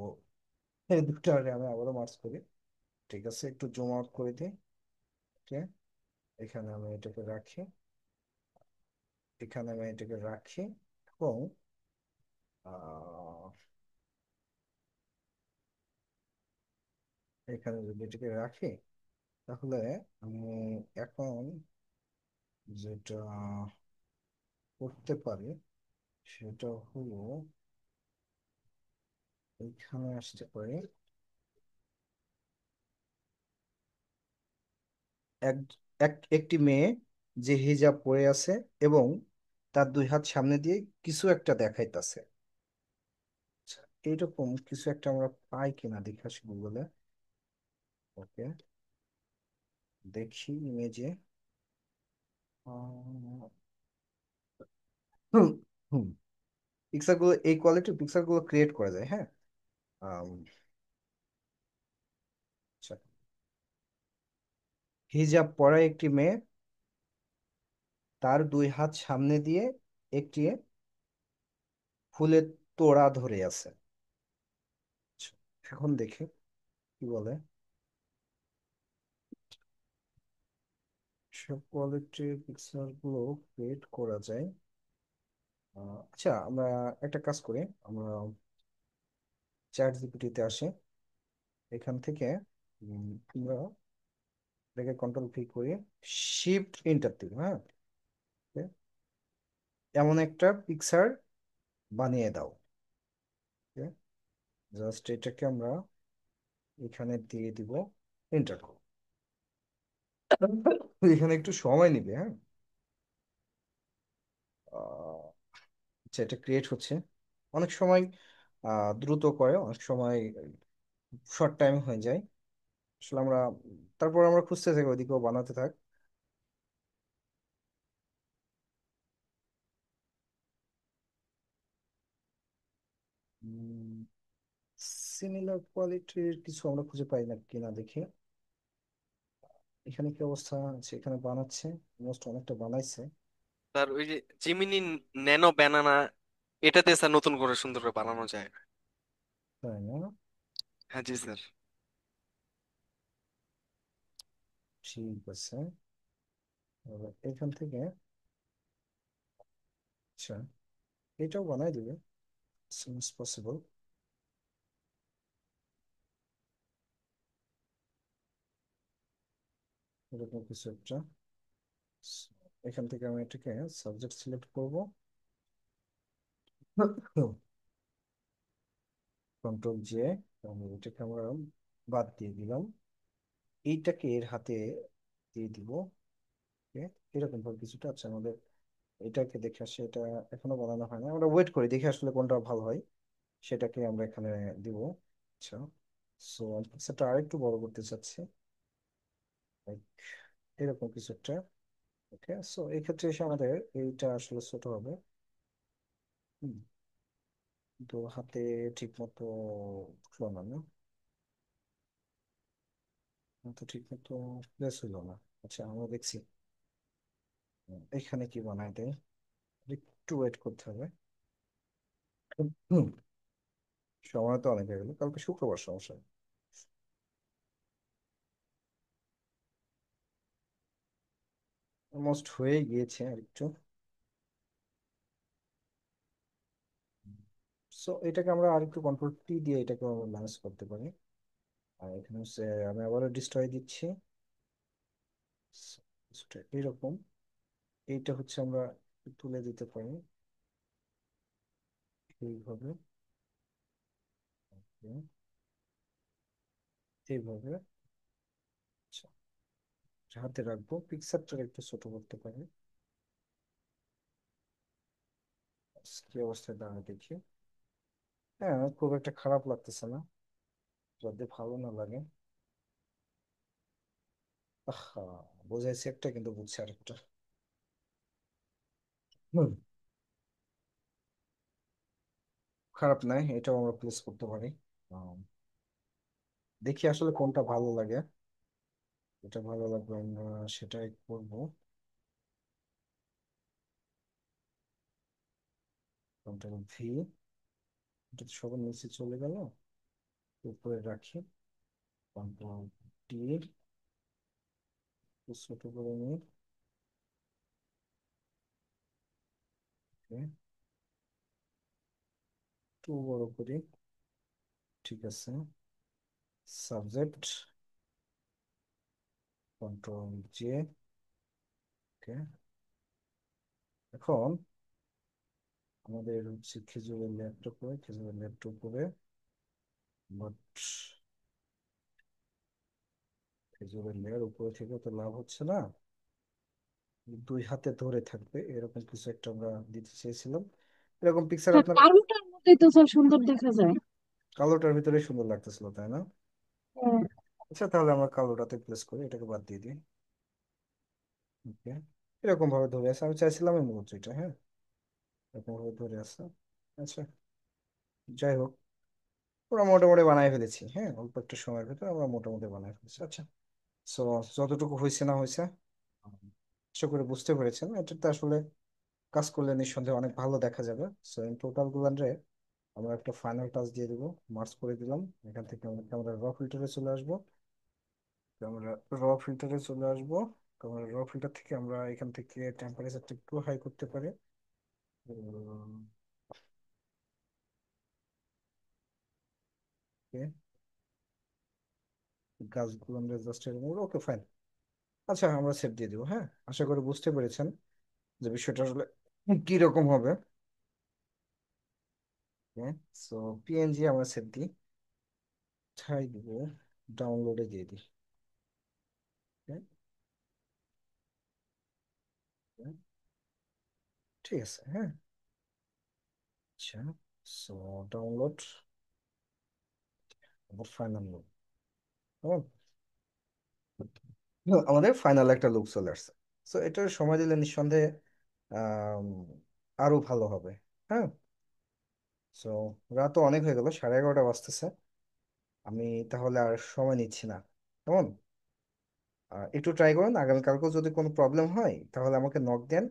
এই দুটো আগে আমি আবারও মার্চ করি। ঠিক আছে, একটু জুম আউট করে দিই। ওকে, এখানে আমি এটাকে রাখি, এখানে আমি এটাকে রাখি, এবং আহ, এখানে যদি এটাকে রাখি, তাহলে আমি এখন যেটা করতে পারি সেটা হলো এখানে আসতে পারি। এক একটি মেয়ে যে হিজাব পরে আছে এবং তার দুই হাত সামনে দিয়ে কিছু একটা দেখাইতেছে। আচ্ছা, এইরকম কিছু একটা আমরা পাই কিনা দেখে আসি গুগলে। ওকে, দেখি ইমেজে। হুম হুম পিকচার গুলো, এই কোয়ালিটির পিকচার গুলো ক্রিয়েট করা যায়, হ্যাঁ। আম, আচ্ছা, হিজাব পরা একটি মেয়ে, তার দুই হাত সামনে দিয়ে একটি ফুলের তোড়া ধরে আছে। আচ্ছা, এখন দেখি কি বলে। সব কোয়ালিটির পিকচার গুলো ক্রিয়েট করা যায়। আচ্ছা, আমরা একটা কাজ করি, আমরা চ্যাট জিপিটিতে আসি, এখান থেকে আমরা এটাকে কন্ট্রোল ক্লিক করি, শিফট এন্টার দিব, হ্যাঁ। Okay? এমন একটা পিকচার বানিয়ে দাও। জাস্ট এটাকে আমরা এখানে দিয়ে দিব, এন্টার করব। এখানে একটু সময় নিবে, হ্যাঁ। আচ্ছা, এটা ক্রিয়েট হচ্ছে, অনেক সময় দ্রুত করে, অনেক সময় শর্ট টাইম হয়ে যায়। আসলে আমরা তারপর আমরা খুঁজতে থাকি, ওইদিকেও বানাতে থাক। সিমিলার কোয়ালিটির কিছু আমরা খুঁজে পাই না কিনা দেখি। এখানে কি অবস্থা আছে, এখানে বানাচ্ছে, মোস্ট অনেকটা বানাইছে। স্যার ওই যে জিমিনি ন্যানো ব্যানানা, এটাতে স্যার নতুন করে সুন্দর করে বানানো যায়। তাই না? হ্যাঁ জি স্যার। ঠিক আছে, এবার এখান থেকে, আচ্ছা, এটাও বানাই দিবে soon as possible। এরকম কিছু একটা। এখান থেকে আমি এটাকে সাবজেক্ট সিলেক্ট করব। কন্ট্রোল জে, এটাকে আমরা বাদ দিয়ে দিলাম, এইটাকে এর হাতে দিয়ে দিব। ওকে, এরকম ভাবে কিছুটা আছে আমাদের। এটাকে দেখে আসে, এটা এখনো বানানো হয় না, আমরা ওয়েট করি দেখি আসলে কোনটা ভালো হয়, সেটাকে আমরা এখানে দিব। আচ্ছা, সো সেটা আরেকটু বড় করতে চাচ্ছি, like এরকম কিছু একটা। ওকে, সো এই ক্ষেত্রে এসে আমাদের এইটা আসলে ছোট হবে। হুম, তো হাতে ঠিক মতো উঠলো না, না তো ঠিক মতো প্লেস হইলো না। আচ্ছা, আমরা দেখছি এখানে কি বানাই দেয়, একটু ওয়েট করতে হবে। হুম, সময় তো অনেক হয়ে গেল, কালকে শুক্রবার, সমস্যা নেই। অলমোস্ট হয়ে গিয়েছে আর একটু। সো এটাকে আমরা আর একটু কন্ট্রোল টি দিয়ে এটাকে আমরা ম্যানেজ করতে পারি। আর এখানে হচ্ছে আমি আবারও ডিস্ট্রয় দিচ্ছি। So, কিছুটা এরকম, এইটা হচ্ছে আমরা তুলে দিতে পারি এইভাবে। Okay, এইভাবে। আচ্ছা, হাতে রাখবো, পিকচারটা একটু ছোট করতে পারি। কি অবস্থায় দাঁড়ায় দেখি। হ্যাঁ, খুব একটা খারাপ লাগতেছে না, যদি ভালো না লাগে। আহা, বোঝাইছি একটা কিন্তু বুঝছি আরেকটা। হুম, খারাপ নাই, এটাও আমরা প্লেস করতে পারি। আম, দেখি আসলে কোনটা ভালো লাগে, এটা ভালো লাগবে আমরা সেটাই করবো। কন্ট্রোল ভি, এটা তো সবার নিচে চলে গেল, উপরে রাখি। কন্ট্রোল টি, ছোট করে নিই। Okay, একটু বড় করি। ঠিক আছে, সাবজেক্ট, কন্ট্রোল জে। ওকে, এখন আমাদের হচ্ছে খেজুরের লেয়ারটা করে, খেজুরের লেয়ারটা উপরে, বাট খেজুরের লেয়ার উপরে থেকে তো লাভ হচ্ছে না, দুই হাতে ধরে থাকবে এরকম কিছু একটা আমরা দিতে চেয়েছিলাম। এরকম পিকচার হ্যাঁ, আপনার কালোটার মধ্যেই তো স্যার সুন্দর দেখা যায়। কালোটার ভিতরে সুন্দর লাগতেছিল, তাই না? হ্যাঁ। আচ্ছা, তাহলে আমরা কালোটাতে প্লেস করি, এটাকে বাদ দিয়ে দিই। ওকে, এরকম ভাবে ধরে আছে, আমি চাইছিলাম এই মুহূর্তে, হ্যাঁ, এরকম ভাবে ধরে আছে। আচ্ছা, যাই হোক, ওরা মোটামুটি বানাই ফেলেছি, হ্যাঁ, অল্প একটু সময়ের ভিতরে আমরা মোটামুটি বানাই ফেলেছি। আচ্ছা, সো যতটুকু হয়েছে না হয়েছে, আশা করে বুঝতে পেরেছেন, এটাতে আসলে কাজ করলে নিঃসন্দেহে অনেক ভালো দেখা যাবে। সো ইন টোটাল গুলানরে আমরা একটা ফাইনাল টাচ দিয়ে দিব, মার্চ করে দিলাম। এখান থেকে আমরা ক্যামেরা র ফিল্টারে চলে আসবো, ক্যামেরা র ফিল্টারে চলে আসবো। ক্যামেরা র ফিল্টার থেকে আমরা এখান থেকে টেম্পারেচারটা একটু হাই করতে পারি। ওকে, গাছগুলো আমরা জাস্ট এরকম, ওকে ফাইন। আচ্ছা, আমরা সেভ দিয়ে দিব, হ্যাঁ, আশা করি বুঝতে পেরেছেন যে বিষয়টা আসলে কি রকম হবে। সো পিএনজি আমরা সেভ দিই, ছাই দিব, ডাউনলোডে দিয়ে দিই। Okay, ঠিক আছে, হ্যাঁ। আচ্ছা, সো ডাউনলোড, আবার ফাইনাল লুক, আমাদের ফাইনাল একটা লুক চলে আসছে। সো এটার সময় দিলে নিঃসন্দেহে আম, আরো ভালো হবে। হ্যাঁ, সো রাত অনেক হয়ে গেল, 11:30 বাজতেছে। আমি তাহলে আর সময় নিচ্ছি না, কেমন? একটু ট্রাই করুন, আগামীকালকেও যদি কোনো প্রবলেম হয় তাহলে আমাকে নক দেন,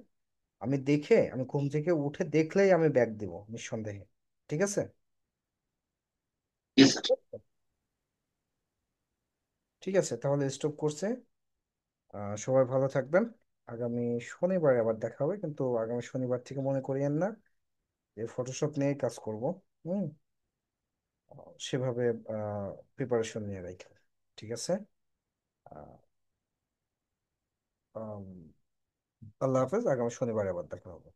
আমি দেখে, আমি ঘুম থেকে উঠে দেখলেই আমি ব্যাক দিব নিঃসন্দেহে। ঠিক আছে? জি স্যার। ঠিক আছে, তাহলে স্টপ করছে। সবাই ভালো থাকবেন। আগামী শনিবার আবার দেখা হবে, কিন্তু আগামী শনিবার থেকে মনে করিয়েন না যে ফটোশপ নিয়ে কাজ করব। হুম, সেভাবে প্রিপারেশন নিয়ে রাখি। ঠিক আছে? আহ, আম, আল্লাহ হাফেজ, আগামী শনিবার আবার দেখা হবে।